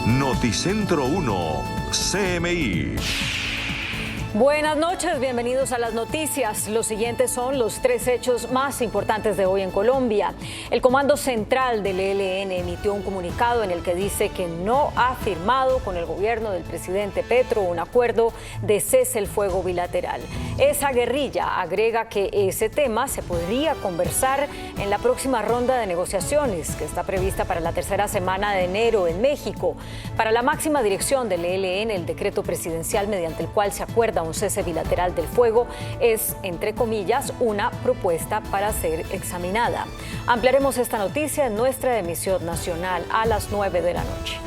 Noticentro 1, CMI. Buenas noches, bienvenidos a las noticias. Los siguientes son los tres hechos más importantes de hoy en Colombia. El Comando Central del ELN emitió un comunicado en el que dice que no ha firmado con el gobierno del presidente Petro un acuerdo de cese el fuego bilateral. Esa guerrilla agrega que ese tema se podría conversar en la próxima ronda de negociaciones que está prevista para la tercera semana de enero en México. Para la máxima dirección del ELN, el decreto presidencial mediante el cual se acuerda un cese bilateral del fuego es, entre comillas, una propuesta para ser examinada. Ampliaremos esta noticia en nuestra emisión nacional a las 9 de la noche.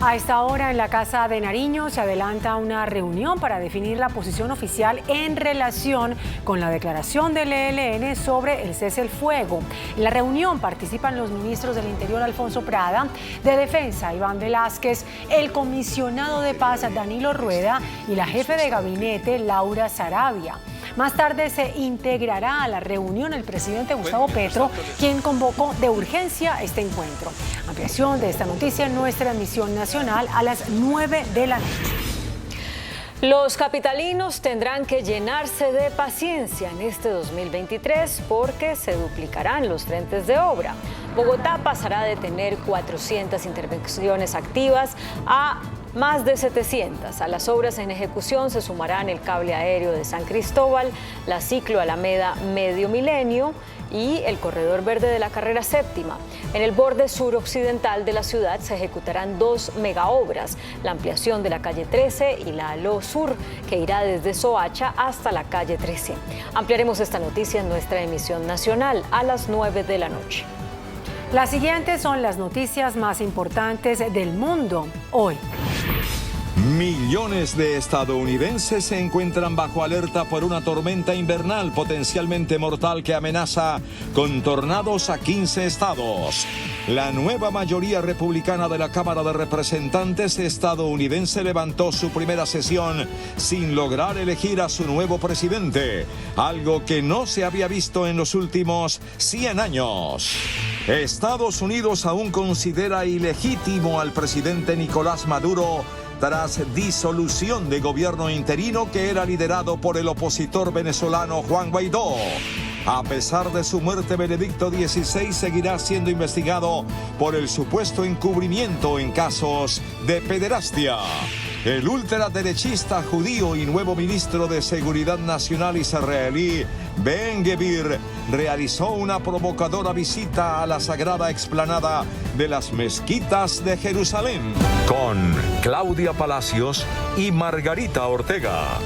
A esta hora en la Casa de Nariño se adelanta una reunión para definir la posición oficial en relación con la declaración del ELN sobre el cese al fuego. En la reunión participan los ministros del Interior Alfonso Prada, de Defensa Iván Velázquez, el comisionado de paz Danilo Rueda y la jefe de gabinete Laura Saravia. Más tarde se integrará a la reunión el presidente Gustavo Petro, quien convocó de urgencia este encuentro. Ampliación de esta noticia en nuestra emisión nacional a las 9 de la noche. Los capitalinos tendrán que llenarse de paciencia en este 2023 porque se duplicarán los frentes de obra. Bogotá pasará de tener 400 intervenciones activas a más de 700. A las obras en ejecución se sumarán el cable aéreo de San Cristóbal, la ciclo Alameda Medio Milenio y el corredor verde de la carrera séptima. En el borde suroccidental de la ciudad se ejecutarán dos megaobras, la ampliación de la calle 13 y la Aló Sur, que irá desde Soacha hasta la calle 13. Ampliaremos esta noticia en nuestra emisión nacional a las 9 de la noche. Las siguientes son las noticias más importantes del mundo hoy. Millones de estadounidenses se encuentran bajo alerta por una tormenta invernal potencialmente mortal que amenaza con tornados a 15 estados. La nueva mayoría republicana de la Cámara de Representantes estadounidense levantó su primera sesión sin lograr elegir a su nuevo presidente, algo que no se había visto en los últimos 100 años. Estados Unidos aún considera ilegítimo al presidente Nicolás Maduro tras disolución de gobierno interino que era liderado por el opositor venezolano Juan Guaidó. A pesar de su muerte, Benedicto XVI seguirá siendo investigado por el supuesto encubrimiento en casos de pederastia. El ultraderechista judío y nuevo ministro de Seguridad Nacional israelí, Ben-Gvir, realizó una provocadora visita a la sagrada explanada de las mezquitas de Jerusalén. Con Claudia Palacios y Margarita Ortega.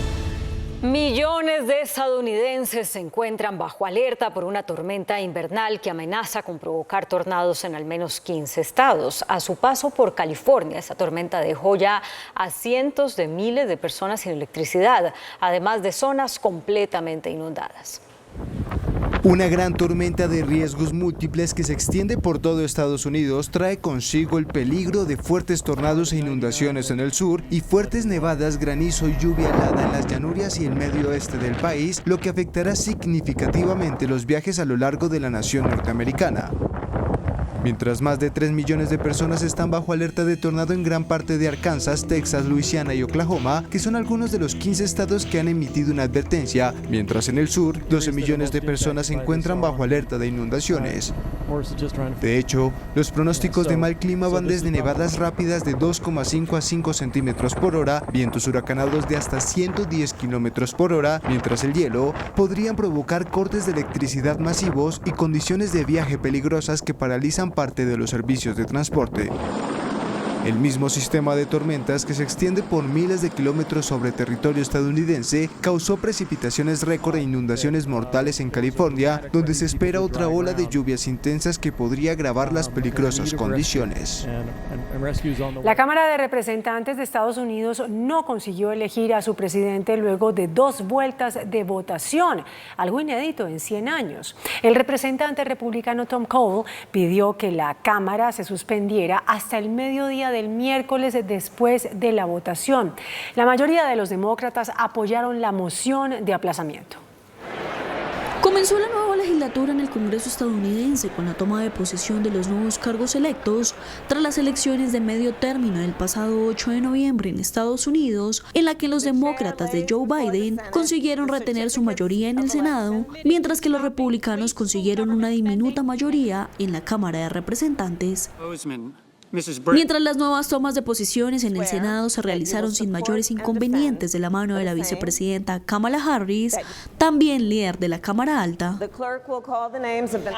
Millones de estadounidenses se encuentran bajo alerta por una tormenta invernal que amenaza con provocar tornados en al menos 15 estados. A su paso por California, esta tormenta dejó ya a cientos de miles de personas sin electricidad, además de zonas completamente inundadas. Una gran tormenta de riesgos múltiples que se extiende por todo Estados Unidos trae consigo el peligro de fuertes tornados e inundaciones en el sur y fuertes nevadas, granizo y lluvia helada en las llanuras y el medio oeste del país, lo que afectará significativamente los viajes a lo largo de la nación norteamericana. Mientras más de 3 millones de personas están bajo alerta de tornado en gran parte de Arkansas, Texas, Luisiana y Oklahoma, que son algunos de los 15 estados que han emitido una advertencia, mientras en el sur, 12 millones de personas se encuentran bajo alerta de inundaciones. De hecho, los pronósticos de mal clima van desde nevadas rápidas de 2,5 a 5 centímetros por hora, vientos huracanados de hasta 110 kilómetros por hora, mientras el hielo podrían provocar cortes de electricidad masivos y condiciones de viaje peligrosas que paralizan parte de los servicios de transporte. El mismo sistema de tormentas que se extiende por miles de kilómetros sobre territorio estadounidense causó precipitaciones récord e inundaciones mortales en California, donde se espera otra ola de lluvias intensas que podría agravar las peligrosas condiciones. La Cámara de Representantes de Estados Unidos no consiguió elegir a su presidente luego de 2 vueltas de votación, algo inédito en 100 años. El representante republicano Tom Cole pidió que la Cámara se suspendiera hasta el mediodía del miércoles después de la votación. La mayoría de los demócratas apoyaron la moción de aplazamiento. Comenzó la nueva legislatura en el Congreso estadounidense con la toma de posesión de los nuevos cargos electos tras las elecciones de medio término del pasado 8 de noviembre en Estados Unidos, en la que los demócratas de Joe Biden consiguieron retener su mayoría en el Senado, mientras que los republicanos consiguieron una diminuta mayoría en la Cámara de Representantes. Mientras las nuevas tomas de posiciones en el Senado se realizaron sin mayores inconvenientes de la mano de la vicepresidenta Kamala Harris, también líder de la Cámara Alta.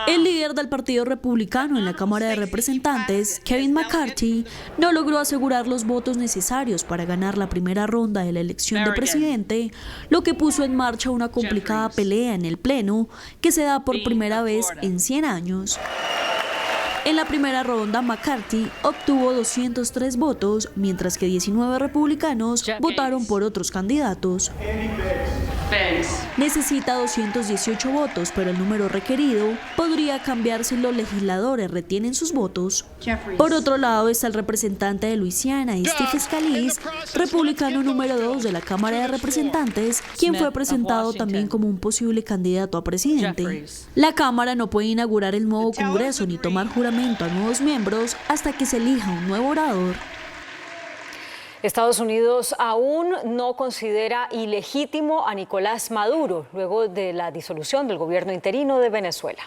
El líder del Partido Republicano en la Cámara de Representantes, Kevin McCarthy, no logró asegurar los votos necesarios para ganar la primera ronda de la elección de presidente, lo que puso en marcha una complicada pelea en el Pleno que se da por primera vez en 100 años. En la primera ronda, McCarthy obtuvo 203 votos, mientras que 19 republicanos votaron por otros candidatos. Necesita 218 votos, pero el número requerido podría cambiar si los legisladores retienen sus votos. Por otro lado está el representante de Luisiana, Steve Scalise, republicano número 2 de la Cámara de Representantes, quien fue presentado también como un posible candidato a presidente. La Cámara no puede inaugurar el nuevo Congreso ni tomar juramento a nuevos miembros hasta que se elija un nuevo orador. Estados Unidos aún no considera ilegítimo a Nicolás Maduro luego de la disolución del gobierno interino de Venezuela.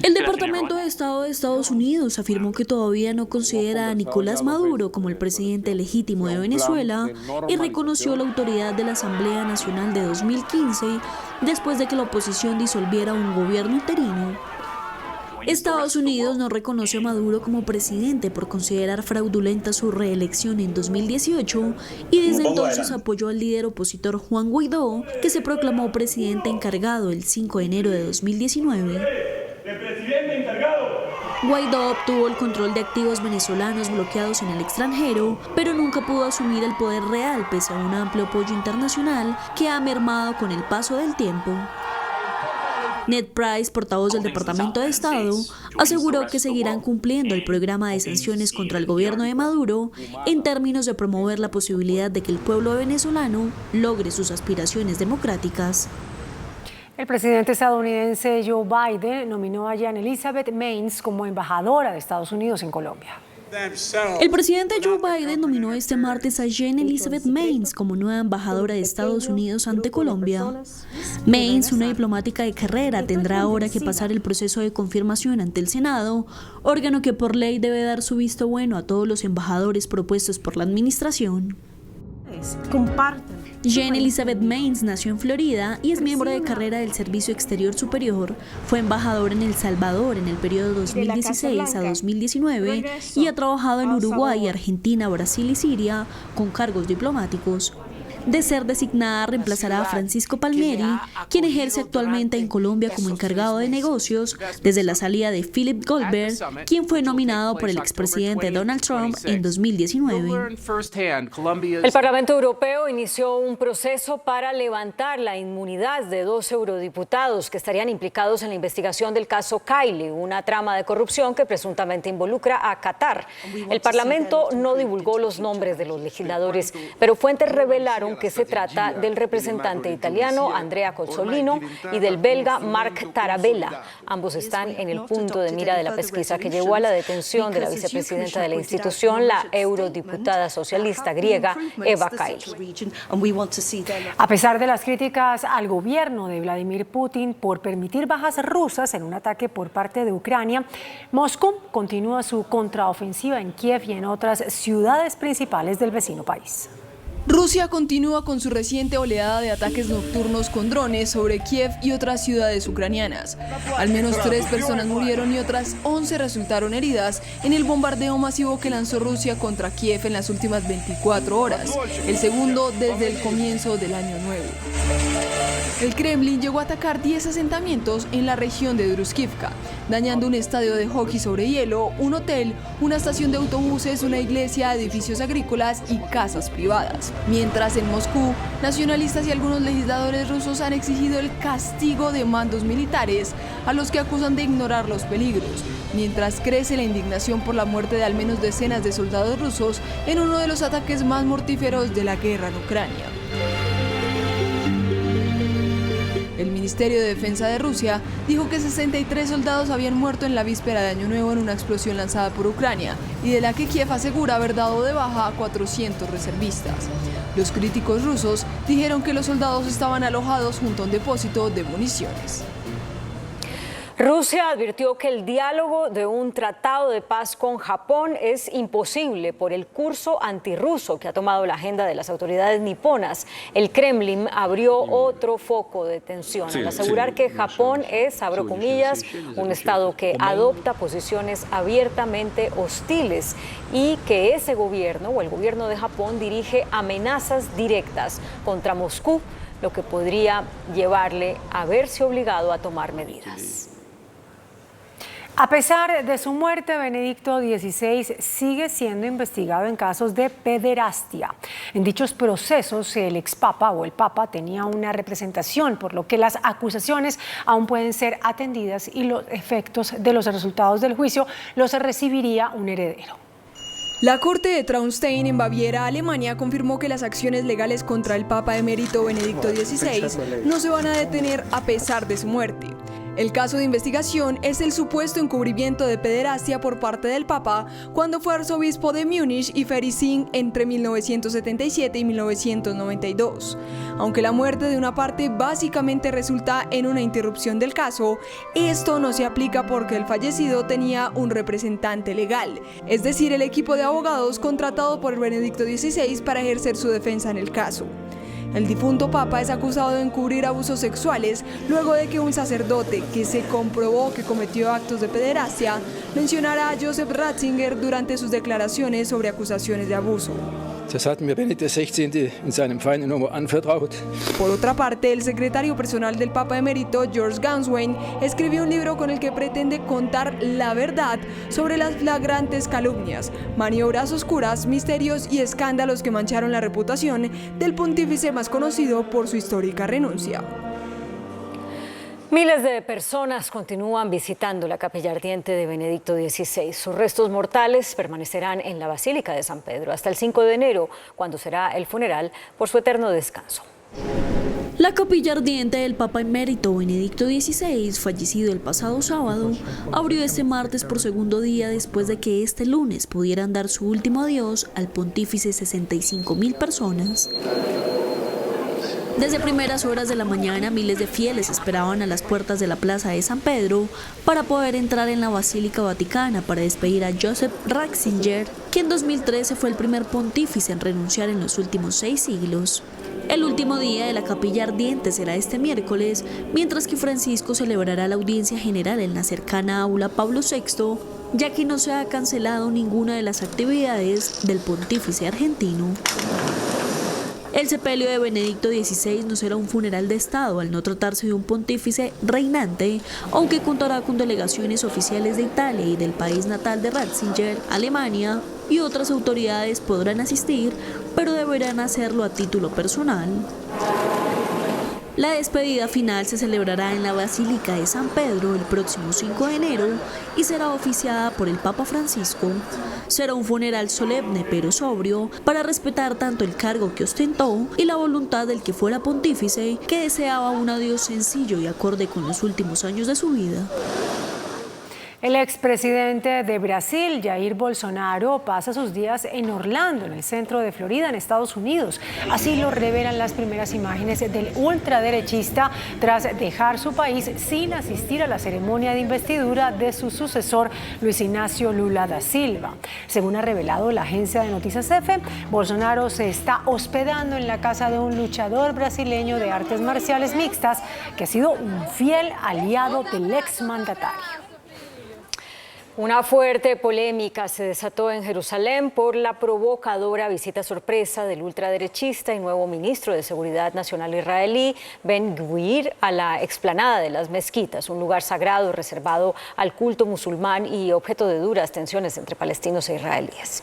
El Departamento de Estado de Estados Unidos afirmó que todavía no considera a Nicolás Maduro como el presidente legítimo de Venezuela y reconoció la autoridad de la Asamblea Nacional de 2015 después de que la oposición disolviera un gobierno interino. Estados Unidos no reconoce a Maduro como presidente por considerar fraudulenta su reelección en 2018 y desde entonces apoyó al líder opositor Juan Guaidó, que se proclamó presidente encargado el 5 de enero de 2019. Guaidó obtuvo el control de activos venezolanos bloqueados en el extranjero, pero nunca pudo asumir el poder real pese a un amplio apoyo internacional que ha mermado con el paso del tiempo. Ned Price, portavoz del Departamento de Estado, aseguró que seguirán cumpliendo el programa de sanciones contra el gobierno de Maduro en términos de promover la posibilidad de que el pueblo venezolano logre sus aspiraciones democráticas. El presidente estadounidense Joe Biden nominó a Jean Elizabeth Maines como embajadora de Estados Unidos en Colombia. El presidente Joe Biden nominó este martes a Jean Elizabeth Maines como nueva embajadora de Estados Unidos ante Colombia. Maines, una diplomática de carrera, tendrá ahora que pasar el proceso de confirmación ante el Senado, órgano que por ley debe dar su visto bueno a todos los embajadores propuestos por la administración. Jean Elizabeth Maines nació en Florida y es miembro de carrera del Servicio Exterior Superior. Fue embajadora en El Salvador en el periodo 2016 a 2019 y ha trabajado en Uruguay, Argentina, Brasil y Siria con cargos diplomáticos. De ser designada, reemplazará a Francisco Palmieri, quien ejerce actualmente en Colombia como encargado de negocios desde la salida de Philip Goldberg, quien fue nominado por el expresidente Donald Trump en 2019. El Parlamento Europeo inició un proceso para levantar la inmunidad de 2 eurodiputados que estarían implicados en la investigación del caso Kylie, una trama de corrupción que presuntamente involucra a Qatar. El Parlamento no divulgó los nombres de los legisladores, pero fuentes revelaron que se trata del representante italiano Andrea Cozzolino y del belga Marc Tarabella. Ambos están en el punto de mira de la pesquisa que llevó a la detención de la vicepresidenta de la institución, la eurodiputada socialista griega Eva Kaili. A pesar de las críticas al gobierno de Vladimir Putin por permitir bajas rusas en un ataque por parte de Ucrania, Moscú continúa su contraofensiva en Kiev y en otras ciudades principales del vecino país. Rusia continúa con su reciente oleada de ataques nocturnos con drones sobre Kiev y otras ciudades ucranianas. Al menos 3 personas murieron y otras 11 resultaron heridas en el bombardeo masivo que lanzó Rusia contra Kiev en las últimas 24 horas, el segundo desde el comienzo del año nuevo. El Kremlin llegó a atacar 10 asentamientos en la región de Druskivka, dañando un estadio de hockey sobre hielo, un hotel, una estación de autobuses, una iglesia, edificios agrícolas y casas privadas. Mientras en Moscú, nacionalistas y algunos legisladores rusos han exigido el castigo de mandos militares a los que acusan de ignorar los peligros, mientras crece la indignación por la muerte de al menos decenas de soldados rusos en uno de los ataques más mortíferos de la guerra en Ucrania. El Ministerio de Defensa de Rusia dijo que 63 soldados habían muerto en la víspera de Año Nuevo en una explosión lanzada por Ucrania y de la que Kiev asegura haber dado de baja a 400 reservistas. Los críticos rusos dijeron que los soldados estaban alojados junto a un depósito de municiones. Rusia advirtió que el diálogo de un tratado de paz con Japón es imposible por el curso antirruso que ha tomado la agenda de las autoridades niponas. El Kremlin abrió otro foco de tensión al asegurar que Japón es, abro comillas, un estado que adopta posiciones abiertamente hostiles y que ese gobierno o el gobierno de Japón dirige amenazas directas contra Moscú, lo que podría llevarle a verse obligado a tomar medidas. A pesar de su muerte, Benedicto XVI sigue siendo investigado en casos de pederastia. En dichos procesos, el expapa o el papa tenía una representación, por lo que las acusaciones aún pueden ser atendidas y los efectos de los resultados del juicio los recibiría un heredero. La Corte de Traunstein en Baviera, Alemania, confirmó que las acciones legales contra el Papa emérito Benedicto XVI no se van a detener a pesar de su muerte. El caso de investigación es el supuesto encubrimiento de pederastia por parte del Papa cuando fue arzobispo de Múnich y Freising entre 1977 y 1992. Aunque la muerte de una parte básicamente resulta en una interrupción del caso, esto no se aplica porque el fallecido tenía un representante legal, es decir, el equipo de abogados contratado por Benedicto XVI para ejercer su defensa en el caso. El difunto papa es acusado de encubrir abusos sexuales luego de que un sacerdote que se comprobó que cometió actos de pederastia mencionara a Joseph Ratzinger durante sus declaraciones sobre acusaciones de abuso. Das hat mir Benedikt XVI in seinem feinen Nummer anvertraut. Por otra parte, el secretario personal del Papa emérito, George Ganswein, escribió un libro con el que pretende contar la verdad sobre las flagrantes calumnias, maniobras oscuras, misterios y escándalos que mancharon la reputación del pontífice más conocido por su histórica renuncia. Miles de personas continúan visitando la capilla ardiente de Benedicto XVI. Sus restos mortales permanecerán en la Basílica de San Pedro hasta el 5 de enero, cuando será el funeral por su eterno descanso. La capilla ardiente del Papa emérito Benedicto XVI, fallecido el pasado sábado, abrió este martes por segundo día después de que este lunes pudieran dar su último adiós al pontífice 65.000 personas. Desde primeras horas de la mañana, miles de fieles esperaban a las puertas de la Plaza de San Pedro para poder entrar en la Basílica Vaticana para despedir a Joseph Ratzinger, que en 2013 fue el primer pontífice en renunciar en los últimos 6 siglos. El último día de la capilla ardiente será este miércoles, mientras que Francisco celebrará la audiencia general en la cercana aula Pablo VI, ya que no se ha cancelado ninguna de las actividades del pontífice argentino. El sepelio de Benedicto XVI no será un funeral de Estado al no tratarse de un pontífice reinante, aunque contará con delegaciones oficiales de Italia y del país natal de Ratzinger, Alemania, y otras autoridades podrán asistir, pero deberán hacerlo a título personal. La despedida final se celebrará en la Basílica de San Pedro el próximo 5 de enero y será oficiada por el Papa Francisco. Será un funeral solemne pero sobrio para respetar tanto el cargo que ostentó y la voluntad del que fuera pontífice, que deseaba un adiós sencillo y acorde con los últimos años de su vida. El expresidente de Brasil, Jair Bolsonaro, pasa sus días en Orlando, en el centro de Florida, en Estados Unidos. Así lo revelan las primeras imágenes del ultraderechista tras dejar su país sin asistir a la ceremonia de investidura de su sucesor, Luis Ignacio Lula da Silva. Según ha revelado la agencia de noticias EFE, Bolsonaro se está hospedando en la casa de un luchador brasileño de artes marciales mixtas que ha sido un fiel aliado del exmandatario. Una fuerte polémica se desató en Jerusalén por la provocadora visita sorpresa del ultraderechista y nuevo ministro de Seguridad Nacional israelí, Ben-Gvir, a la explanada de las mezquitas, un lugar sagrado reservado al culto musulmán y objeto de duras tensiones entre palestinos e israelíes.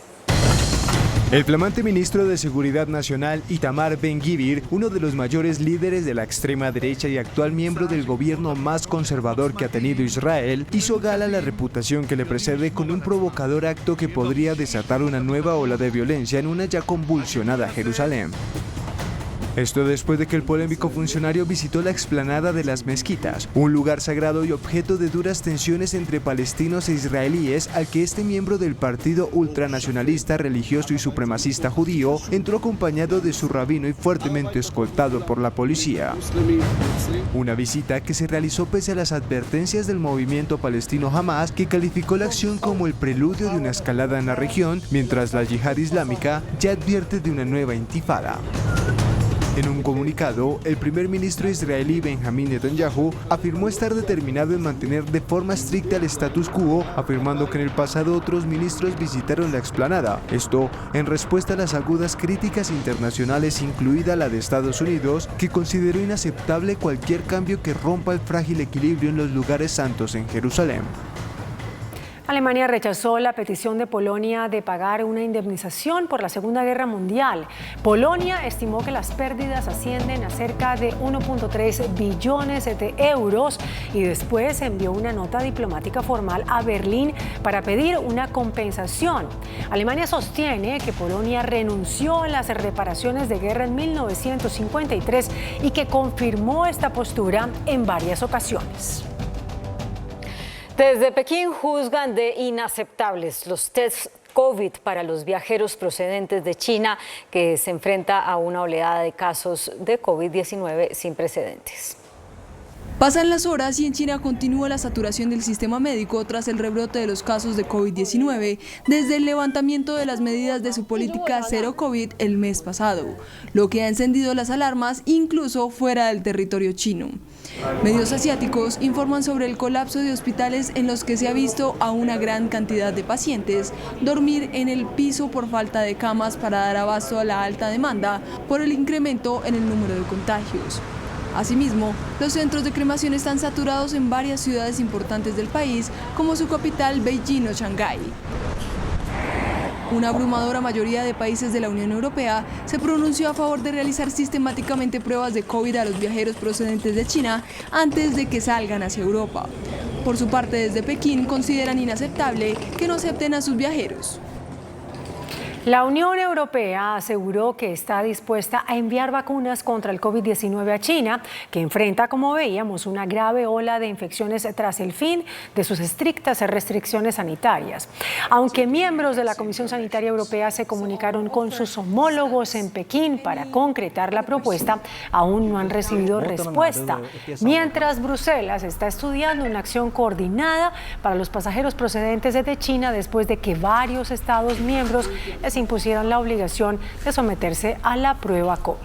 El flamante ministro de Seguridad Nacional, Itamar Ben-Gvir, uno de los mayores líderes de la extrema derecha y actual miembro del gobierno más conservador que ha tenido Israel, hizo gala a la reputación que le precede con un provocador acto que podría desatar una nueva ola de violencia en una ya convulsionada Jerusalén. Esto después de que el polémico funcionario visitó la explanada de las mezquitas, un lugar sagrado y objeto de duras tensiones entre palestinos e israelíes, al que este miembro del partido ultranacionalista, religioso y supremacista judío entró acompañado de su rabino y fuertemente escoltado por la policía. Una visita que se realizó pese a las advertencias del movimiento palestino Hamas, que calificó la acción como el preludio de una escalada en la región, mientras la yihad islámica ya advierte de una nueva intifada. En un comunicado, el primer ministro israelí Benjamín Netanyahu afirmó estar determinado en mantener de forma estricta el status quo, afirmando que en el pasado otros ministros visitaron la explanada. Esto en respuesta a las agudas críticas internacionales, incluida la de Estados Unidos, que consideró inaceptable cualquier cambio que rompa el frágil equilibrio en los lugares santos en Jerusalén. Alemania rechazó la petición de Polonia de pagar una indemnización por la Segunda Guerra Mundial. Polonia estimó que las pérdidas ascienden a cerca de 1.3 billones de euros y después envió una nota diplomática formal a Berlín para pedir una compensación. Alemania sostiene que Polonia renunció a las reparaciones de guerra en 1953 y que confirmó esta postura en varias ocasiones. Desde Pekín juzgan de inaceptables los tests COVID para los viajeros procedentes de China, que se enfrenta a una oleada de casos de COVID-19 sin precedentes. Pasan las horas y en China continúa la saturación del sistema médico tras el rebrote de los casos de COVID-19 desde el levantamiento de las medidas de su política cero COVID el mes pasado, lo que ha encendido las alarmas incluso fuera del territorio chino. Medios asiáticos informan sobre el colapso de hospitales en los que se ha visto a una gran cantidad de pacientes dormir en el piso por falta de camas para dar abasto a la alta demanda por el incremento en el número de contagios. Asimismo, los centros de cremación están saturados en varias ciudades importantes del país, como su capital, Beijing o Shanghái. Una abrumadora mayoría de países de la Unión Europea se pronunció a favor de realizar sistemáticamente pruebas de COVID a los viajeros procedentes de China antes de que salgan hacia Europa. Por su parte, desde Pekín consideran inaceptable que no acepten a sus viajeros. La Unión Europea aseguró que está dispuesta a enviar vacunas contra el COVID-19 a China, que enfrenta, como veíamos, una grave ola de infecciones tras el fin de sus estrictas restricciones sanitarias. Aunque miembros de la Comisión Sanitaria Europea se comunicaron con sus homólogos en Pekín para concretar la propuesta, aún no han recibido respuesta. Mientras Bruselas está estudiando una acción coordinada para los pasajeros procedentes de China después de que varios Estados miembros les impusieron la obligación de someterse a la prueba COVID.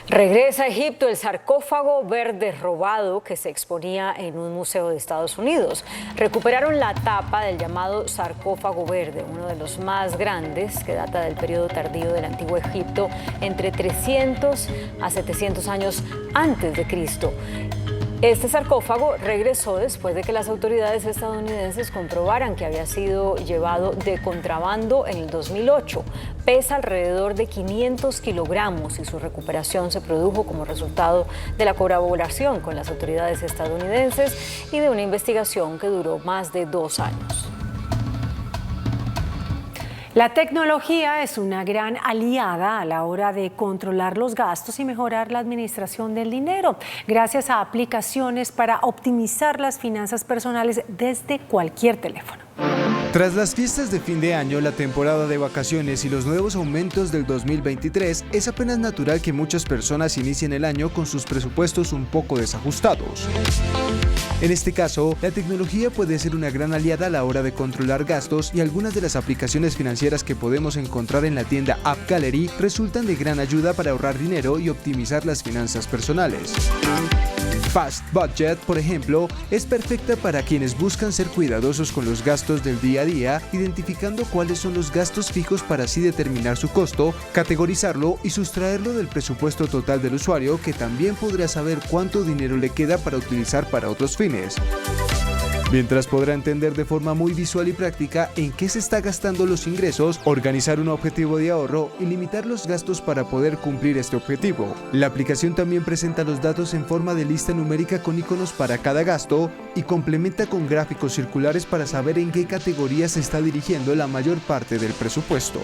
Regresa a Egipto el sarcófago verde robado que se exponía en un museo de Estados Unidos. Recuperaron la tapa del llamado sarcófago verde, uno de los más grandes que data del periodo tardío del Antiguo Egipto, entre 300 a 700 años antes de Cristo. Este sarcófago regresó después de que las autoridades estadounidenses comprobaran que había sido llevado de contrabando en el 2008. Pesa alrededor de 500 kilogramos y su recuperación se produjo como resultado de la colaboración con las autoridades estadounidenses y de una investigación que duró más de 2 años. La tecnología es una gran aliada a la hora de controlar los gastos y mejorar la administración del dinero, gracias a aplicaciones para optimizar las finanzas personales desde cualquier teléfono. Tras las fiestas de fin de año, la temporada de vacaciones y los nuevos aumentos del 2023, es apenas natural que muchas personas inicien el año con sus presupuestos un poco desajustados. En este caso, la tecnología puede ser una gran aliada a la hora de controlar gastos y algunas de las aplicaciones financieras que podemos encontrar en la tienda App Gallery resultan de gran ayuda para ahorrar dinero y optimizar las finanzas personales. Fast Budget, por ejemplo, es perfecta para quienes buscan ser cuidadosos con los gastos del día a día, identificando cuáles son los gastos fijos para así determinar su costo, categorizarlo y sustraerlo del presupuesto total del usuario, que también podrá saber cuánto dinero le queda para utilizar para otros fines. Mientras podrá entender de forma muy visual y práctica en qué se está gastando los ingresos, organizar un objetivo de ahorro y limitar los gastos para poder cumplir este objetivo. La aplicación también presenta los datos en forma de lista numérica con iconos para cada gasto y complementa con gráficos circulares para saber en qué categoría se está dirigiendo la mayor parte del presupuesto.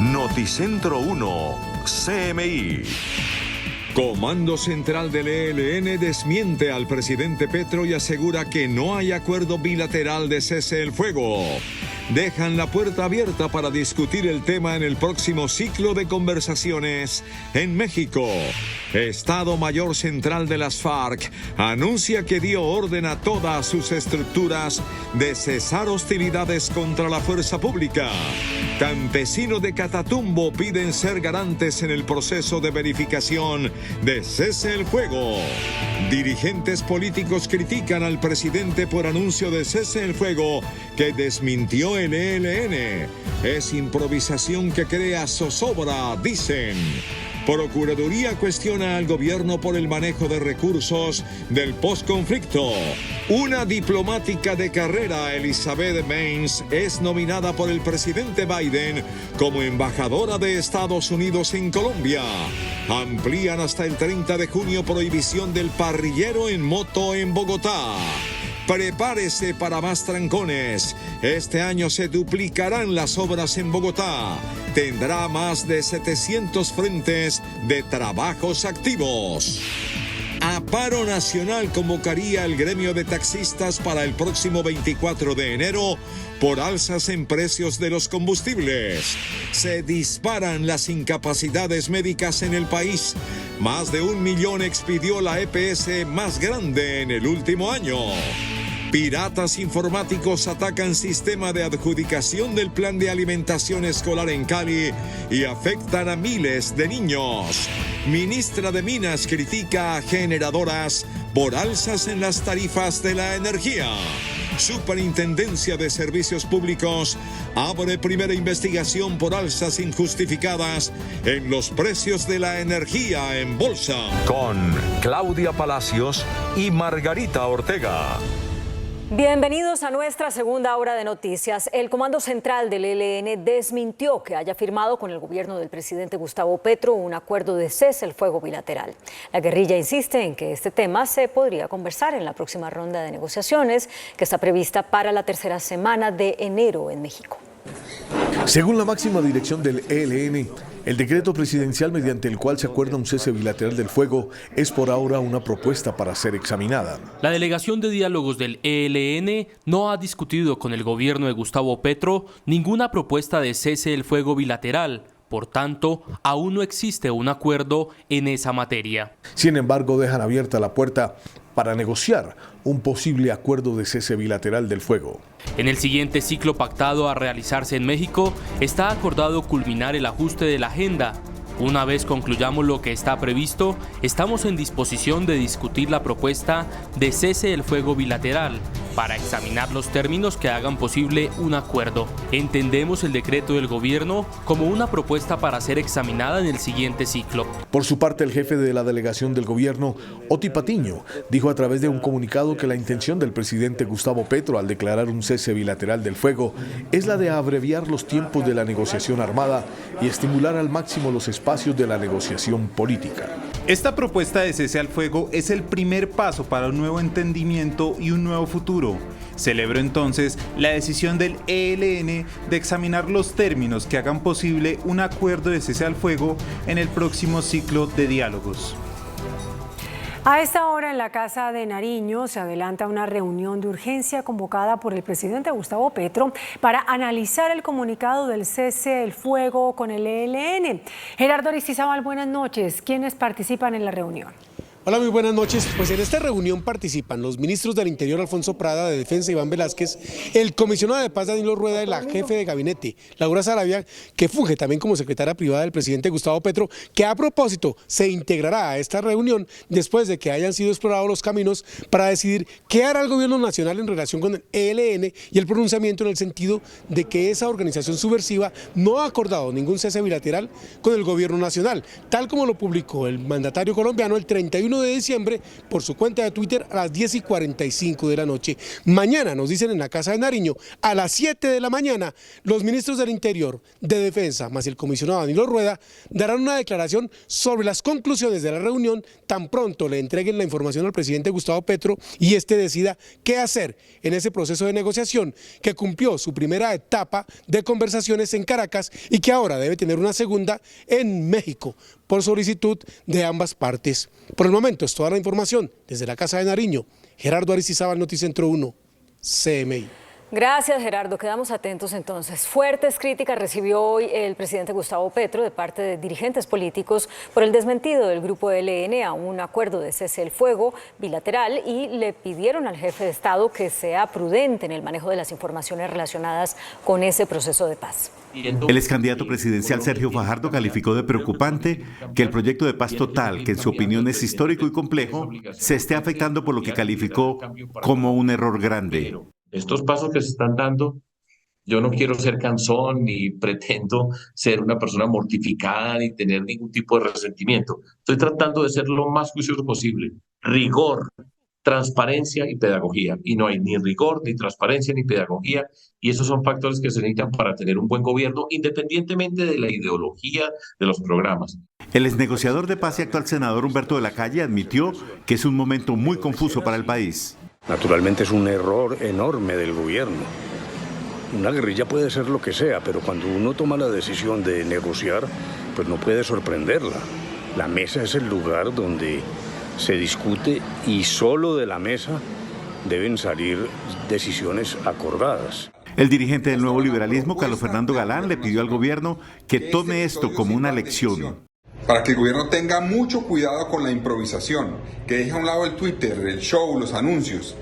Noticias. Noticentro 1, CMI. Comando Central del ELN desmiente al presidente Petro y asegura que no hay acuerdo bilateral de cese el fuego. Dejan la puerta abierta para discutir el tema en el próximo ciclo de conversaciones en México. Estado Mayor Central de las FARC anuncia que dio orden a todas sus estructuras de cesar hostilidades contra la fuerza pública. Campesinos de Catatumbo piden ser garantes en el proceso de verificación de cese el fuego. Dirigentes políticos critican al presidente por anuncio de cese el fuego que desmintió el ELN. Es improvisación que crea zozobra, dicen. Procuraduría cuestiona al gobierno por el manejo de recursos del posconflicto. Una diplomática de carrera, Elizabeth Maines, es nominada por el presidente Biden como embajadora de Estados Unidos en Colombia. Amplían hasta el 30 de junio prohibición del parrillero en moto en Bogotá. Prepárese para más trancones. Este año se duplicarán las obras en Bogotá. Tendrá más de 700 frentes de trabajos activos. A paro nacional convocaría el gremio de taxistas para el próximo 24 de enero por alzas en precios de los combustibles. Se disparan las incapacidades médicas en el país. Más de 1 millón expidió la EPS más grande en el último año. Piratas informáticos atacan sistema de adjudicación del plan de alimentación escolar en Cali y afectan a miles de niños. Ministra de Minas critica a generadoras por alzas en las tarifas de la energía. Superintendencia de Servicios Públicos abre primera investigación por alzas injustificadas en los precios de la energía en bolsa. Con Claudia Palacios y Margarita Ortega. Bienvenidos a nuestra segunda hora de noticias. El Comando Central del ELN desmintió que haya firmado con el gobierno del presidente Gustavo Petro un acuerdo de cese el fuego bilateral. La guerrilla insiste en que este tema se podría conversar en la próxima ronda de negociaciones que está prevista para la tercera semana de enero en México. Según la máxima dirección del ELN, el decreto presidencial mediante el cual se acuerda un cese bilateral del fuego es por ahora una propuesta para ser examinada. La delegación de diálogos del ELN no ha discutido con el gobierno de Gustavo Petro ninguna propuesta de cese del fuego bilateral. Por tanto, aún no existe un acuerdo en esa materia. Sin embargo, dejan abierta la puerta para negociar un posible acuerdo de cese bilateral del fuego. En el siguiente ciclo pactado a realizarse en México, está acordado culminar el ajuste de la agenda. Una vez concluyamos lo que está previsto, estamos en disposición de discutir la propuesta de cese del fuego bilateral para examinar los términos que hagan posible un acuerdo. Entendemos el decreto del gobierno como una propuesta para ser examinada en el siguiente ciclo. Por su parte, el jefe de la delegación del gobierno, Oti Patiño, dijo a través de un comunicado que la intención del presidente Gustavo Petro al declarar un cese bilateral del fuego es la de abreviar los tiempos de la negociación armada y estimular al máximo los espacios de la negociación política. Esta propuesta de cese al fuego es el primer paso para un nuevo entendimiento y un nuevo futuro. Celebro entonces la decisión del ELN de examinar los términos que hagan posible un acuerdo de cese al fuego en el próximo ciclo de diálogos. A esta hora en la Casa de Nariño se adelanta una reunión de urgencia convocada por el presidente Gustavo Petro para analizar el comunicado del cese del fuego con el ELN. Gerardo Aristizábal, buenas noches. ¿Quiénes participan en la reunión? Hola, muy buenas noches. Pues en esta reunión participan los ministros del Interior, Alfonso Prada, de Defensa, Iván Velázquez, el comisionado de Paz, Danilo Rueda, y la jefe de gabinete, Laura Sarabia, que funge también como secretaria privada del presidente Gustavo Petro, que a propósito se integrará a esta reunión después de que hayan sido explorados los caminos para decidir qué hará el gobierno nacional en relación con el ELN y el pronunciamiento en el sentido de que esa organización subversiva no ha acordado ningún cese bilateral con el gobierno nacional, tal como lo publicó el mandatario colombiano el 31 31 de diciembre por su cuenta de Twitter a las 10:45 de la noche. Mañana, nos dicen en la Casa de Nariño, a las 7 de la mañana, los ministros del Interior, de Defensa, más el comisionado Danilo Rueda, darán una declaración sobre las conclusiones de la reunión tan pronto le entreguen la información al presidente Gustavo Petro y este decida qué hacer en ese proceso de negociación que cumplió su primera etapa de conversaciones en Caracas y que ahora debe tener una segunda en México por solicitud de ambas partes. Por el momento es toda la información desde la Casa de Nariño. Gerardo Aristizábal, Noticentro 1, CMI. Gracias, Gerardo. Quedamos atentos entonces. Fuertes críticas recibió hoy el presidente Gustavo Petro de parte de dirigentes políticos por el desmentido del grupo ELN a un acuerdo de cese el fuego bilateral y le pidieron al jefe de Estado que sea prudente en el manejo de las informaciones relacionadas con ese proceso de paz. El ex candidato presidencial Sergio Fajardo calificó de preocupante que el proyecto de paz total, que en su opinión es histórico y complejo, se esté afectando por lo que calificó como un error grande. Estos pasos que se están dando, yo no quiero ser cansón ni pretendo ser una persona mortificada ni tener ningún tipo de resentimiento. Estoy tratando de ser lo más juicioso posible. Rigor, transparencia y pedagogía. Y no hay ni rigor, ni transparencia, ni pedagogía. Y esos son factores que se necesitan para tener un buen gobierno, independientemente de la ideología de los programas. El exnegociador de paz y actual senador Humberto de la Calle admitió que es un momento muy confuso para el país. Naturalmente es un error enorme del gobierno. Una guerrilla puede ser lo que sea, pero cuando uno toma la decisión de negociar, pues no puede sorprenderla. La mesa es el lugar donde se discute y solo de la mesa deben salir decisiones acordadas. El dirigente del Nuevo Liberalismo, Carlos Fernando Galán, le pidió al gobierno que tome esto como una lección. Para que el gobierno tenga mucho cuidado con la improvisación, que deje a un lado el Twitter, el show, los anuncios,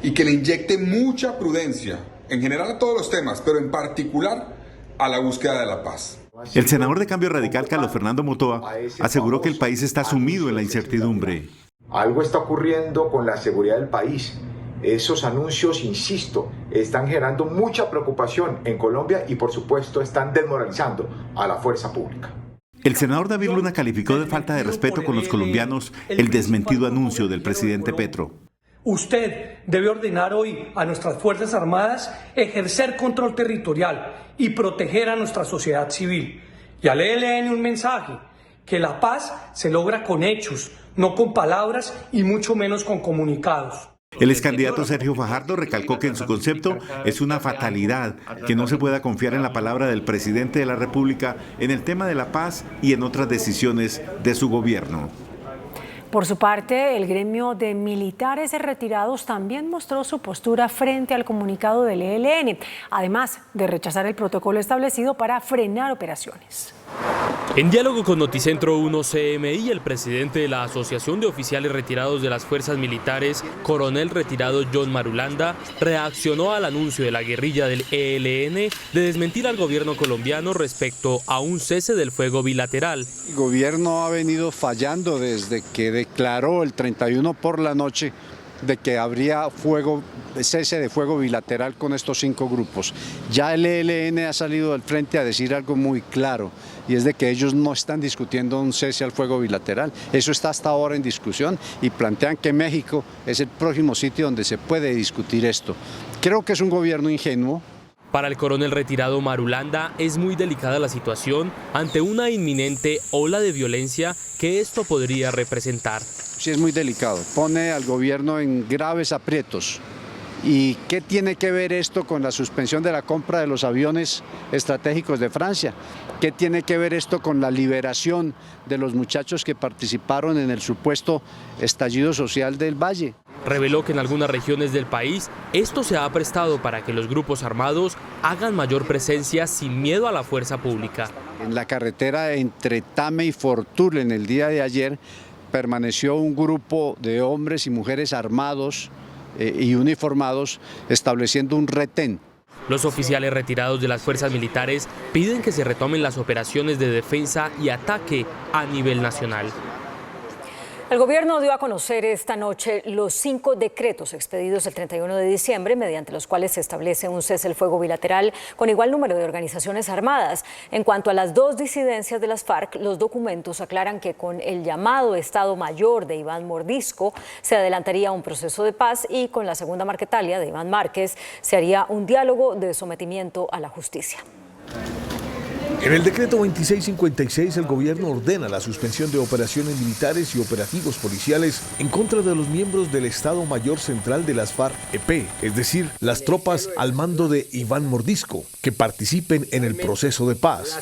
y que le inyecte mucha prudencia, en general a todos los temas, pero en particular a la búsqueda de la paz. El senador de Cambio Radical, Carlos Fernando Motoa, aseguró que el país está sumido en la incertidumbre. Algo está ocurriendo con la seguridad del país. Esos anuncios, insisto, están generando mucha preocupación en Colombia y por supuesto están desmoralizando a la fuerza pública. El senador David Luna calificó de falta de respeto con los colombianos el desmentido anuncio del presidente Petro. Usted debe ordenar hoy a nuestras Fuerzas Armadas ejercer control territorial y proteger a nuestra sociedad civil. Y al ELN un mensaje, que la paz se logra con hechos, no con palabras y mucho menos con comunicados. El ex candidato Sergio Fajardo recalcó que en su concepto es una fatalidad que no se pueda confiar en la palabra del presidente de la República en el tema de la paz y en otras decisiones de su gobierno. Por su parte, el gremio de militares retirados también mostró su postura frente al comunicado del ELN, además de rechazar el protocolo establecido para frenar operaciones. En diálogo con Noticentro 1 CMI, el presidente de la Asociación de Oficiales Retirados de las Fuerzas Militares, coronel retirado John Marulanda, reaccionó al anuncio de la guerrilla del ELN de desmentir al gobierno colombiano respecto a un cese del fuego bilateral. El gobierno ha venido fallando desde que declaró el 31 por la noche de que habría cese de fuego bilateral con estos 5 grupos. Ya el ELN ha salido del frente a decir algo muy claro, y es de que ellos no están discutiendo un cese al fuego bilateral. Eso está hasta ahora en discusión y plantean que México es el próximo sitio donde se puede discutir esto. Creo que es un gobierno ingenuo. Para el coronel retirado Marulanda es muy delicada la situación ante una inminente ola de violencia que esto podría representar. Sí, es muy delicado, pone al gobierno en graves aprietos. ¿Y qué tiene que ver esto con la suspensión de la compra de los aviones estratégicos de Francia? ¿Qué tiene que ver esto con la liberación de los muchachos que participaron en el supuesto estallido social del Valle? Reveló que en algunas regiones del país esto se ha prestado para que los grupos armados hagan mayor presencia sin miedo a la fuerza pública. En la carretera entre Tame y Fortul en el día de ayer permaneció un grupo de hombres y mujeres armados y uniformados estableciendo un retén. Los oficiales retirados de las fuerzas militares piden que se retomen las operaciones de defensa y ataque a nivel nacional. El gobierno dio a conocer esta noche los 5 decretos expedidos el 31 de diciembre, mediante los cuales se establece un cese el fuego bilateral con igual número de organizaciones armadas. En cuanto a las 2 disidencias de las FARC, los documentos aclaran que con el llamado Estado Mayor de Iván Mordisco se adelantaría un proceso de paz y con la segunda Marquetalia de Iván Márquez se haría un diálogo de sometimiento a la justicia. En el decreto 2656, el gobierno ordena la suspensión de operaciones militares y operativos policiales en contra de los miembros del Estado Mayor Central de las FARC-EP, es decir, las tropas al mando de Iván Mordisco, que participen en el proceso de paz.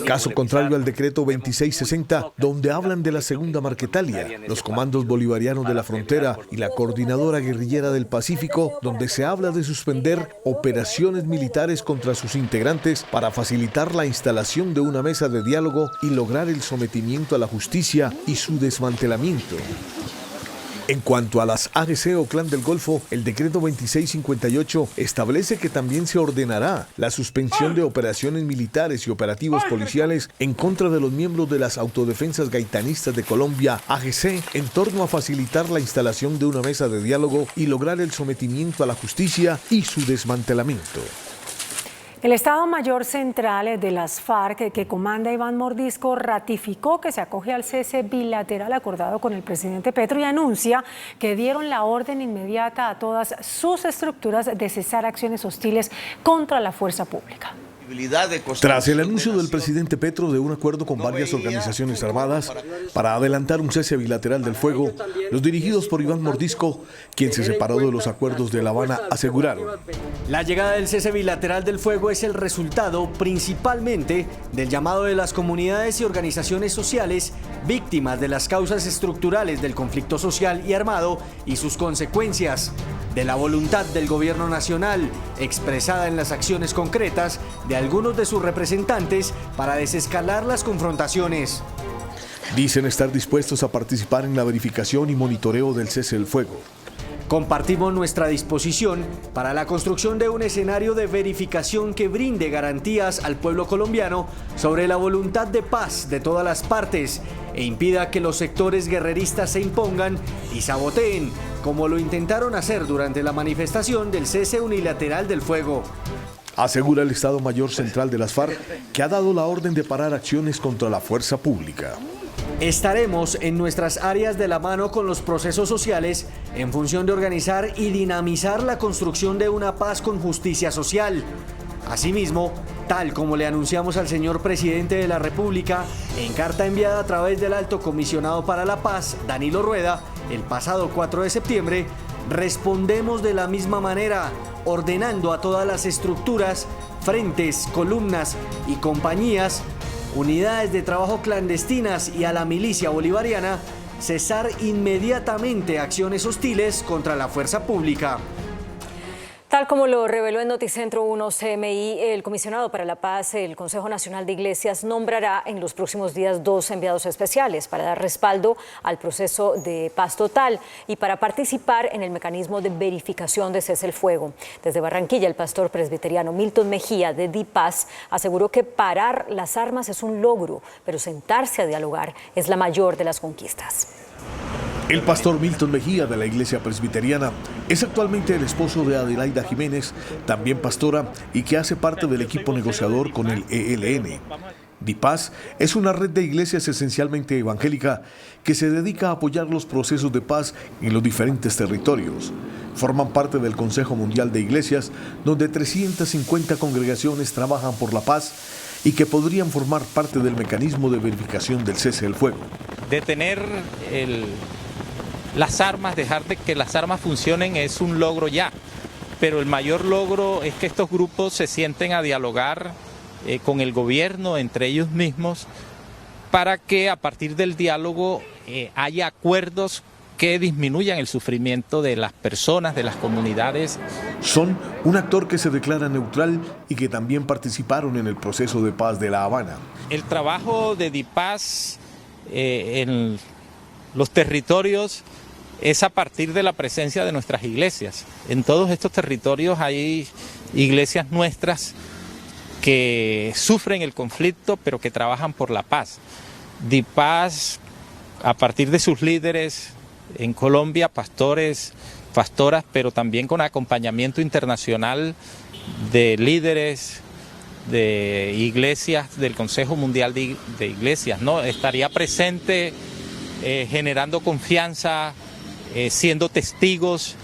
Caso contrario al decreto 2660, donde hablan de la segunda Marquetalia, los comandos bolivarianos de la frontera y la coordinadora guerrillera del Pacífico, donde se habla de suspender operaciones militares contra sus integrantes para facilitar la instalación de una mesa de diálogo y lograr el sometimiento a la justicia y su desmantelamiento. En cuanto a las AGC o Clan del Golfo, el decreto 2658 establece que también se ordenará la suspensión de operaciones militares y operativos policiales en contra de los miembros de las Autodefensas Gaitanistas de Colombia, AGC, en torno a facilitar la instalación de una mesa de diálogo y lograr el sometimiento a la justicia y su desmantelamiento. El Estado Mayor Central de las FARC, que comanda Iván Mordisco, ratificó que se acoge al cese bilateral acordado con el presidente Petro y anuncia que dieron la orden inmediata a todas sus estructuras de cesar acciones hostiles contra la fuerza pública. Tras el anuncio del presidente Petro de un acuerdo con varias organizaciones armadas para adelantar un cese bilateral del fuego, los dirigidos por Iván Mordisco, quien se separó de los acuerdos de La Habana, aseguraron: la llegada del cese bilateral del fuego es el resultado principalmente del llamado de las comunidades y organizaciones sociales víctimas de las causas estructurales del conflicto social y armado y sus consecuencias, de la voluntad del gobierno nacional expresada en las acciones concretas de algunos de sus representantes para desescalar las confrontaciones. Dicen estar dispuestos a participar en la verificación y monitoreo del cese del fuego. Compartimos nuestra disposición para la construcción de un escenario de verificación que brinde garantías al pueblo colombiano sobre la voluntad de paz de todas las partes e impida que los sectores guerreristas se impongan y saboteen, como lo intentaron hacer durante la manifestación del cese unilateral del fuego. Asegura el Estado Mayor Central de las FARC que ha dado la orden de parar acciones contra la fuerza pública. Estaremos en nuestras áreas de la mano con los procesos sociales en función de organizar y dinamizar la construcción de una paz con justicia social. Asimismo, tal como le anunciamos al señor presidente de la República en carta enviada a través del Alto Comisionado para la Paz, Danilo Rueda, el pasado 4 de septiembre, respondemos de la misma manera, ordenando a todas las estructuras, frentes, columnas y compañías, unidades de trabajo clandestinas y a la milicia bolivariana, cesar inmediatamente acciones hostiles contra la fuerza pública. Tal como lo reveló en Noticentro 1 CMI, el comisionado para la paz, el Consejo Nacional de Iglesias, nombrará en los próximos días 2 enviados especiales para dar respaldo al proceso de paz total y para participar en el mecanismo de verificación de cese el fuego. Desde Barranquilla, el pastor presbiteriano Milton Mejía de DiPaz aseguró que parar las armas es un logro, pero sentarse a dialogar es la mayor de las conquistas. El pastor Milton Mejía de la Iglesia Presbiteriana es actualmente el esposo de Adelaida Jiménez, también pastora y que hace parte del equipo negociador con el ELN. DiPaz es una red de iglesias esencialmente evangélica que se dedica a apoyar los procesos de paz en los diferentes territorios. Forman parte del Consejo Mundial de Iglesias, donde 350 congregaciones trabajan por la paz y que podrían formar parte del mecanismo de verificación del cese del fuego. Detener las armas, dejar de que las armas funcionen es un logro ya, pero el mayor logro es que estos grupos se sienten a dialogar con el gobierno, entre ellos mismos, para que a partir del diálogo haya acuerdos que disminuyan el sufrimiento de las personas, de las comunidades. Son un actor que se declara neutral y que también participaron en el proceso de paz de La Habana. El trabajo de DiPaz en los territorios es a partir de la presencia de nuestras iglesias. En todos estos territorios hay iglesias nuestras que sufren el conflicto, pero que trabajan por la paz. DiPaz a partir de sus líderes en Colombia, pastores, pastoras, pero también con acompañamiento internacional de líderes de iglesias, del Consejo Mundial de Iglesias, ¿no? Estaría presente generando confianza, siendo testigos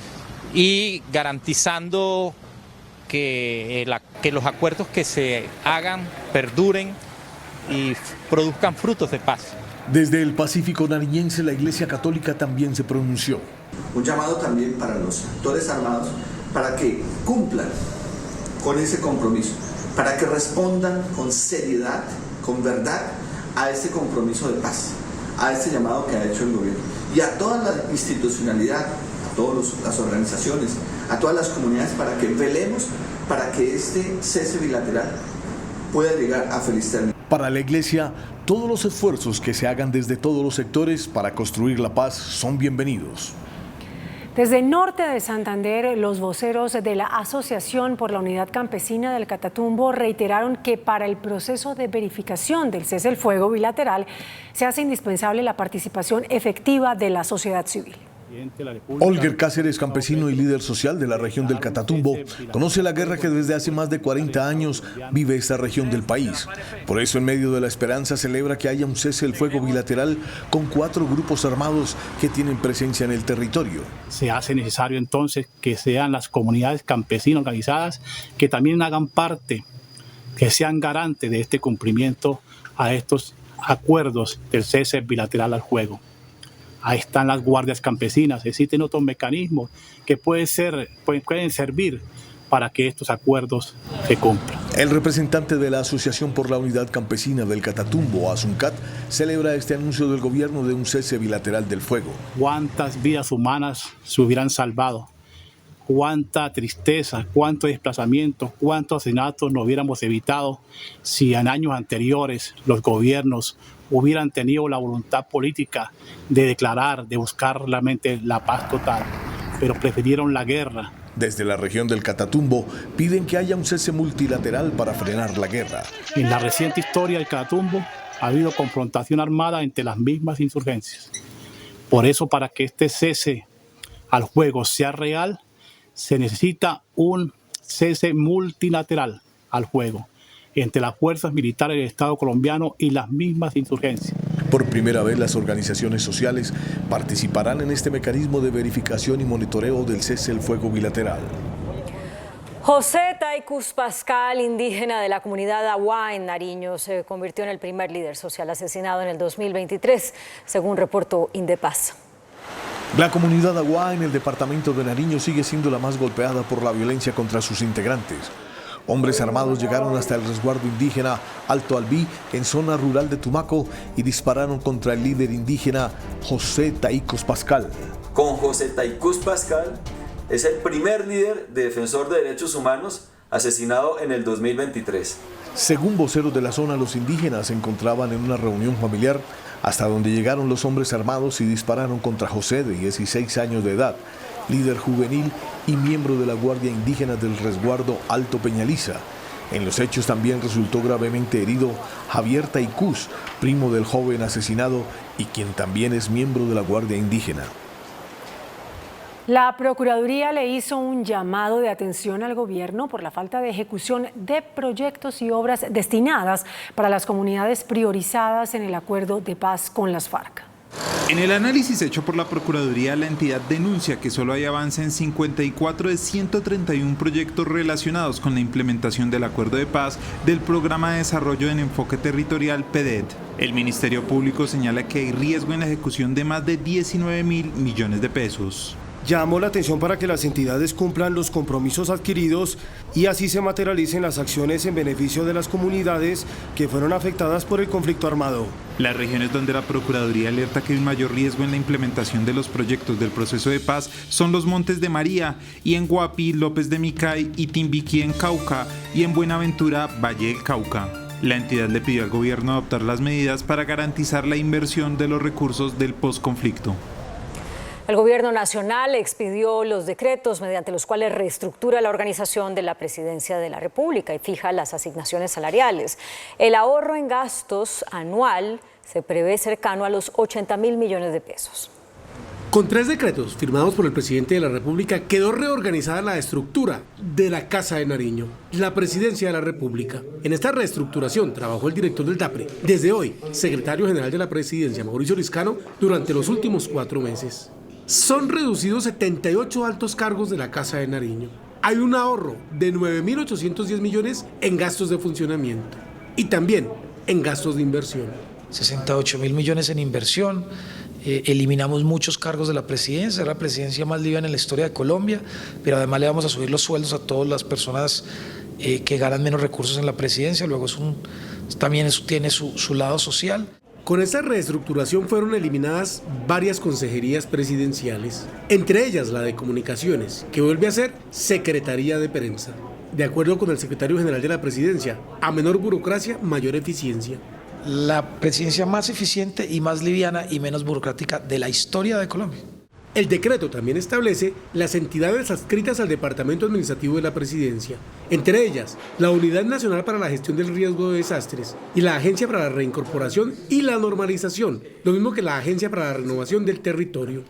y garantizando que los acuerdos que se hagan perduren y produzcan frutos de paz. Desde el Pacífico nariñense, la Iglesia Católica también se pronunció. Un llamado también para los actores armados para que cumplan con ese compromiso, para que respondan con seriedad, con verdad a ese compromiso de paz, a ese llamado que ha hecho el gobierno. Y a toda la institucionalidad, a todas las organizaciones, a todas las comunidades, para que velemos para que este cese bilateral pueda llegar a feliz término. Para la Iglesia, todos los esfuerzos que se hagan desde todos los sectores para construir la paz son bienvenidos. Desde el norte de Santander, los voceros de la Asociación por la Unidad Campesina del Catatumbo reiteraron que para el proceso de verificación del cese el fuego bilateral se hace indispensable la participación efectiva de la sociedad civil. Olger Cáceres, campesino y líder social de la región del Catatumbo, conoce la guerra que desde hace más de 40 años vive esta región del país. Por eso, en medio de la esperanza, celebra que haya un cese el fuego bilateral con 4 grupos armados que tienen presencia en el territorio. Se hace necesario entonces que sean las comunidades campesinas organizadas que también hagan parte, que sean garantes de este cumplimiento a estos acuerdos del cese bilateral al fuego. Ahí están las guardias campesinas, existen otros mecanismos que pueden servir para que estos acuerdos se cumplan. El representante de la Asociación por la Unidad Campesina del Catatumbo, ASUNCAT, celebra este anuncio del gobierno de un cese bilateral del fuego. ¿Cuántas vidas humanas se hubieran salvado? ¿Cuánta tristeza, cuánto desplazamiento, cuántos asesinatos no hubiéramos evitado si en años anteriores los gobiernos hubieran tenido la voluntad política de declarar, de buscar realmente la paz total, pero prefirieron la guerra? Desde la región del Catatumbo piden que haya un cese multilateral para frenar la guerra. En la reciente historia del Catatumbo ha habido confrontación armada entre las mismas insurgencias. Por eso, para que este cese al fuego sea real, se necesita un cese multilateral al fuego entre las fuerzas militares del Estado colombiano y las mismas insurgencias. Por primera vez, las organizaciones sociales participarán en este mecanismo de verificación y monitoreo del cese el fuego bilateral. José Taicus Pascal, indígena de la comunidad Aguá en Nariño, se convirtió en el primer líder social asesinado en el 2023, según reportó Indepaz. La comunidad Aguá en el departamento de Nariño sigue siendo la más golpeada por la violencia contra sus integrantes. Hombres armados llegaron hasta el resguardo indígena Alto Albí, en zona rural de Tumaco, y dispararon contra el líder indígena José Taicus Pascal. Con José Taicus Pascal es el primer líder de defensor de derechos humanos asesinado en el 2023. Según voceros de la zona, los indígenas se encontraban en una reunión familiar hasta donde llegaron los hombres armados y dispararon contra José, de 16 años de edad, líder juvenil y miembro de la Guardia Indígena del resguardo Alto Peñaliza. En los hechos también resultó gravemente herido Javier Taicus, primo del joven asesinado y quien también es miembro de la Guardia Indígena. La Procuraduría le hizo un llamado de atención al gobierno por la falta de ejecución de proyectos y obras destinadas para las comunidades priorizadas en el acuerdo de paz con las FARC. En el análisis hecho por la Procuraduría, la entidad denuncia que solo hay avance en 54 de 131 proyectos relacionados con la implementación del Acuerdo de Paz del Programa de Desarrollo en Enfoque Territorial PEDET. El Ministerio Público señala que hay riesgo en la ejecución de más de 19.000 millones de pesos. Llamó la atención para que las entidades cumplan los compromisos adquiridos y así se materialicen las acciones en beneficio de las comunidades que fueron afectadas por el conflicto armado. Las regiones donde la Procuraduría alerta que hay un mayor riesgo en la implementación de los proyectos del proceso de paz son los Montes de María, y en Guapi, López de Micay y Timbiquí en Cauca, y en Buenaventura, Valle del Cauca. La entidad le pidió al gobierno adoptar las medidas para garantizar la inversión de los recursos del posconflicto. El Gobierno Nacional expidió los decretos mediante los cuales reestructura la organización de la Presidencia de la República y fija las asignaciones salariales. El ahorro en gastos anual se prevé cercano a los 80.000 millones de pesos. Con 3 decretos firmados por el presidente de la República quedó reorganizada la estructura de la Casa de Nariño, la Presidencia de la República. En esta reestructuración trabajó el director del DAPRE, desde hoy, secretario general de la Presidencia, Mauricio Liscano, durante los últimos 4 meses. Son reducidos 78 altos cargos de la Casa de Nariño. Hay un ahorro de 9.810 millones en gastos de funcionamiento y también en gastos de inversión. 68.000 millones en inversión. Eliminamos muchos cargos de la presidencia, es la presidencia más liviana en la historia de Colombia, pero además le vamos a subir los sueldos a todas las personas que ganan menos recursos en la presidencia. Luego también eso tiene su lado social. Con esta reestructuración fueron eliminadas varias consejerías presidenciales, entre ellas la de Comunicaciones, que vuelve a ser Secretaría de Prensa. De acuerdo con el secretario general de la Presidencia, a menor burocracia, mayor eficiencia. La presidencia más eficiente y más liviana y menos burocrática de la historia de Colombia. El decreto también establece las entidades adscritas al Departamento Administrativo de la Presidencia, entre ellas la Unidad Nacional para la Gestión del Riesgo de Desastres y la Agencia para la Reincorporación y la Normalización, lo mismo que la Agencia para la Renovación del Territorio.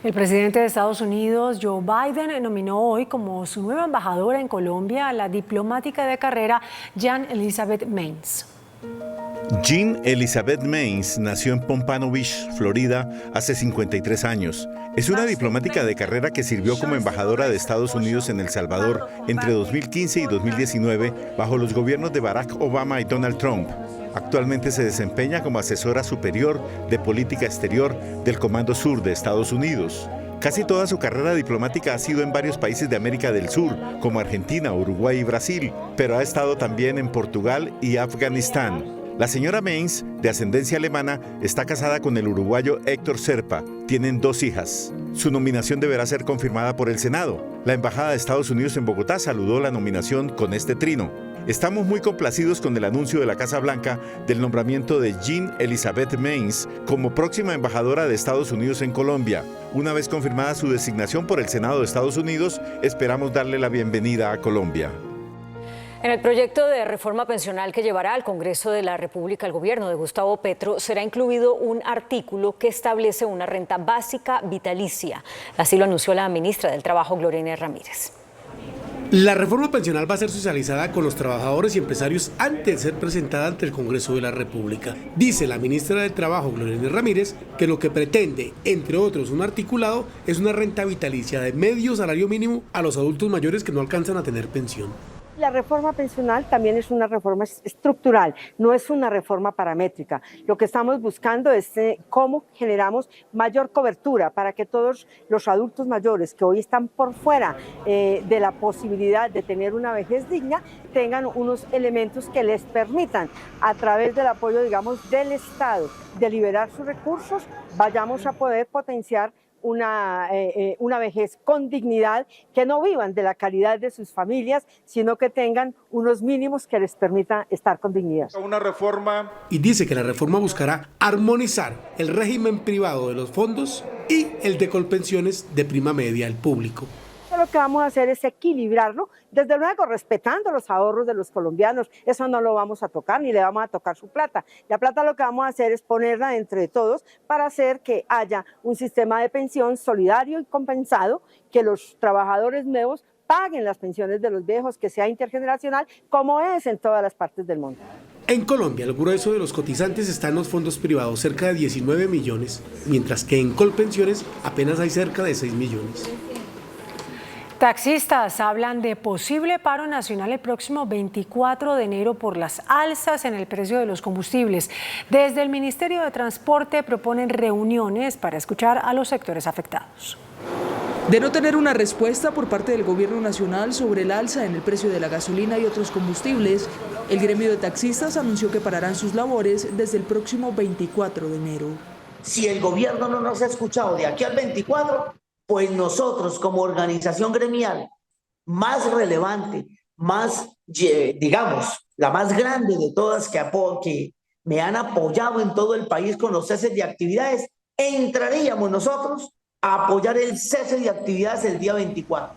El presidente de Estados Unidos, Joe Biden, nominó hoy como su nueva embajadora en Colombia a la diplomática de carrera Jean Elizabeth Mains. Jean Elizabeth Mains nació en Pompano Beach, Florida, hace 53 años. Es una diplomática de carrera que sirvió como embajadora de Estados Unidos en El Salvador entre 2015 y 2019 bajo los gobiernos de Barack Obama y Donald Trump. Actualmente se desempeña como asesora superior de política exterior del Comando Sur de Estados Unidos. Casi toda su carrera diplomática ha sido en varios países de América del Sur, como Argentina, Uruguay y Brasil, pero ha estado también en Portugal y Afganistán. La señora Mains, de ascendencia alemana, está casada con el uruguayo Héctor Serpa. Tienen 2 hijas. Su nominación deberá ser confirmada por el Senado. La Embajada de Estados Unidos en Bogotá saludó la nominación con este trino. Estamos muy complacidos con el anuncio de la Casa Blanca del nombramiento de Jean Elizabeth Mains como próxima embajadora de Estados Unidos en Colombia. Una vez confirmada su designación por el Senado de Estados Unidos, esperamos darle la bienvenida a Colombia. En el proyecto de reforma pensional que llevará al Congreso de la República el gobierno de Gustavo Petro, será incluido un artículo que establece una renta básica vitalicia. Así lo anunció la ministra del Trabajo, Gloria Ramírez. La reforma pensional va a ser socializada con los trabajadores y empresarios antes de ser presentada ante el Congreso de la República. Dice la ministra del Trabajo, Gloria Ramírez, que lo que pretende, entre otros un articulado, es una renta vitalicia de medio salario mínimo a los adultos mayores que no alcanzan a tener pensión. La reforma pensional también es una reforma estructural, no es una reforma paramétrica. Lo que estamos buscando es cómo generamos mayor cobertura para que todos los adultos mayores que hoy están por fuera de la posibilidad de tener una vejez digna, tengan unos elementos que les permitan, a través del apoyo, digamos, del Estado, de liberar sus recursos, vayamos a poder potenciar una vejez con dignidad, que no vivan de la calidad de sus familias, sino que tengan unos mínimos que les permitan estar con dignidad. Una reforma. Y dice que la reforma buscará armonizar el régimen privado de los fondos y el de Colpensiones de prima media al público. Lo que vamos a hacer es equilibrarlo, desde luego respetando los ahorros de los colombianos. Eso no lo vamos a tocar, ni le vamos a tocar su plata. La plata lo que vamos a hacer es ponerla entre todos para hacer que haya un sistema de pensión solidario y compensado, que los trabajadores nuevos paguen las pensiones de los viejos, que sea intergeneracional, como es en todas las partes del mundo. En Colombia, el grueso de los cotizantes está en los fondos privados, cerca de 19 millones, mientras que en Colpensiones apenas hay cerca de 6 millones. Taxistas hablan de posible paro nacional el próximo 24 de enero por las alzas en el precio de los combustibles. Desde el Ministerio de Transporte proponen reuniones para escuchar a los sectores afectados. De no tener una respuesta por parte del gobierno nacional sobre el alza en el precio de la gasolina y otros combustibles, el gremio de taxistas anunció que pararán sus labores desde el próximo 24 de enero. Si el gobierno no nos ha escuchado de aquí al 24, pues nosotros como organización gremial más relevante, más, digamos, la más grande de todas que me han apoyado en todo el país con los ceses de actividades, entraríamos nosotros a apoyar el cese de actividades el día 24.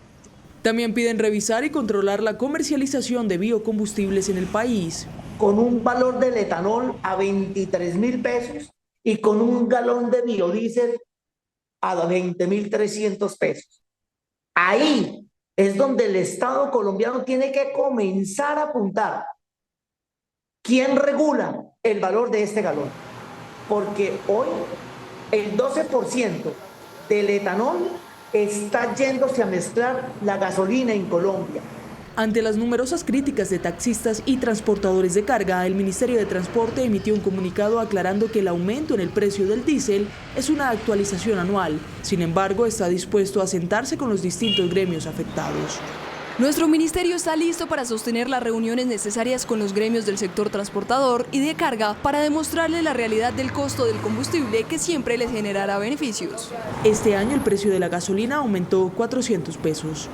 También piden revisar y controlar la comercialización de biocombustibles en el país. con un valor del etanol a 23.000 pesos y con un galón de biodiesel a 20.300 pesos. Ahí es donde el Estado colombiano tiene que comenzar a apuntar. ¿Quién regula el valor de este galón? Porque hoy el 12% del etanol está yéndose a mezclar la gasolina en Colombia. Ante las numerosas críticas de taxistas y transportadores de carga, el Ministerio de Transporte emitió un comunicado aclarando que el aumento en el precio del diésel es una actualización anual. Sin embargo, está dispuesto a sentarse con los distintos gremios afectados. Nuestro ministerio está listo para sostener las reuniones necesarias con los gremios del sector transportador y de carga para demostrarle la realidad del costo del combustible que siempre les generará beneficios. Este año el precio de la gasolina aumentó 400 pesos.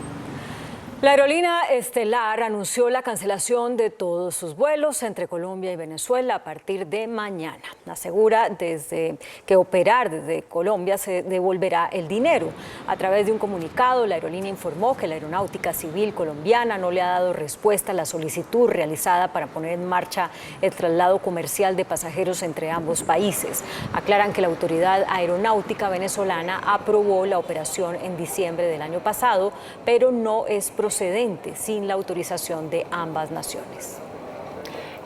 La aerolínea Estelar anunció la cancelación de todos sus vuelos entre Colombia y Venezuela a partir de mañana. Asegura que operar desde Colombia se devolverá el dinero. A través de un comunicado, la aerolínea informó que la Aeronáutica Civil colombiana no le ha dado respuesta a la solicitud realizada para poner en marcha el traslado comercial de pasajeros entre ambos países. Aclaran que la autoridad aeronáutica venezolana aprobó la operación en diciembre del año pasado, pero no es procedente sin la autorización de ambas naciones.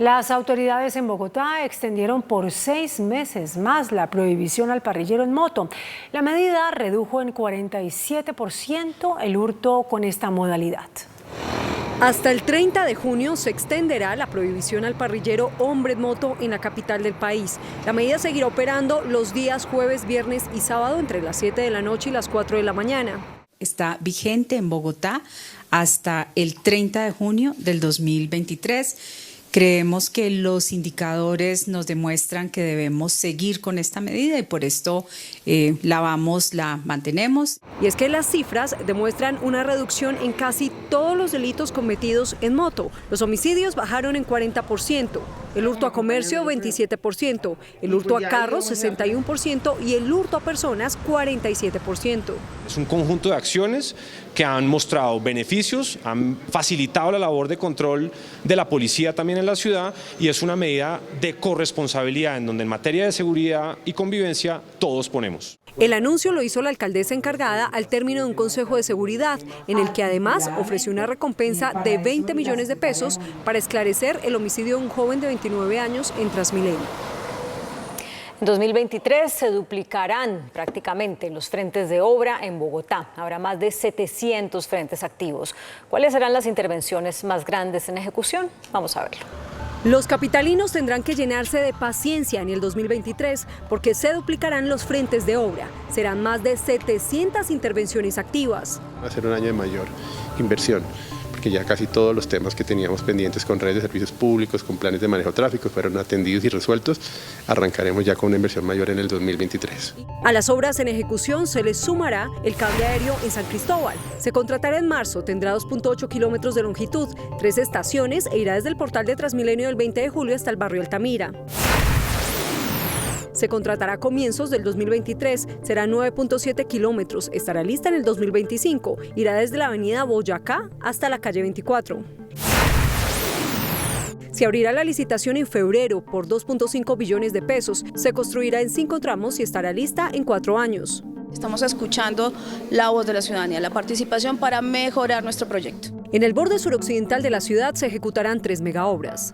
Las autoridades en Bogotá extendieron por 6 meses más la prohibición al parrillero en moto. La medida redujo en 47% el hurto con esta modalidad. Hasta el 30 de junio se extenderá la prohibición al parrillero hombre en moto en la capital del país. La medida seguirá operando los días jueves, viernes y sábado entre las 7 de la noche y las 4 de la mañana. Está vigente en Bogotá hasta el 30 de junio del 2023. Creemos que los indicadores nos demuestran que debemos seguir con esta medida y por esto la mantenemos. Y es que las cifras demuestran una reducción en casi todos los delitos cometidos en moto. Los homicidios bajaron en 40%, el hurto a comercio 27%, el hurto a carros 61% y el hurto a personas 47%. Es un conjunto de acciones que han mostrado beneficios, han facilitado la labor de control de la policía también en la ciudad y es una medida de corresponsabilidad en donde en materia de seguridad y convivencia todos ponemos. El anuncio lo hizo la alcaldesa encargada al término de un consejo de seguridad, en el que además ofreció una recompensa de 20 millones de pesos para esclarecer el homicidio de un joven de 29 años en Transmilenio. En 2023 se duplicarán prácticamente los frentes de obra en Bogotá. Habrá más de 700 frentes activos. ¿Cuáles serán las intervenciones más grandes en ejecución? Vamos a verlo. Los capitalinos tendrán que llenarse de paciencia en el 2023 porque se duplicarán los frentes de obra. Serán más de 700 intervenciones activas. Va a ser un año de mayor inversión, porque ya casi todos los temas que teníamos pendientes con redes de servicios públicos, con planes de manejo de tráfico, fueron atendidos y resueltos. Arrancaremos ya con una inversión mayor en el 2023. A las obras en ejecución se les sumará el cable aéreo en San Cristóbal. Se contratará en marzo, tendrá 2.8 kilómetros de longitud, 3 estaciones e irá desde el portal de Transmilenio del 20 de julio hasta el barrio Altamira. Se contratará a comienzos del 2023, será 9.7 kilómetros, estará lista en el 2025, irá desde la avenida Boyacá hasta la calle 24. Se abrirá la licitación en febrero por 2.5 billones de pesos, se construirá en 5 tramos y estará lista en 4 años. Estamos escuchando la voz de la ciudadanía, la participación para mejorar nuestro proyecto. En el borde suroccidental de la ciudad se ejecutarán 3 megaobras.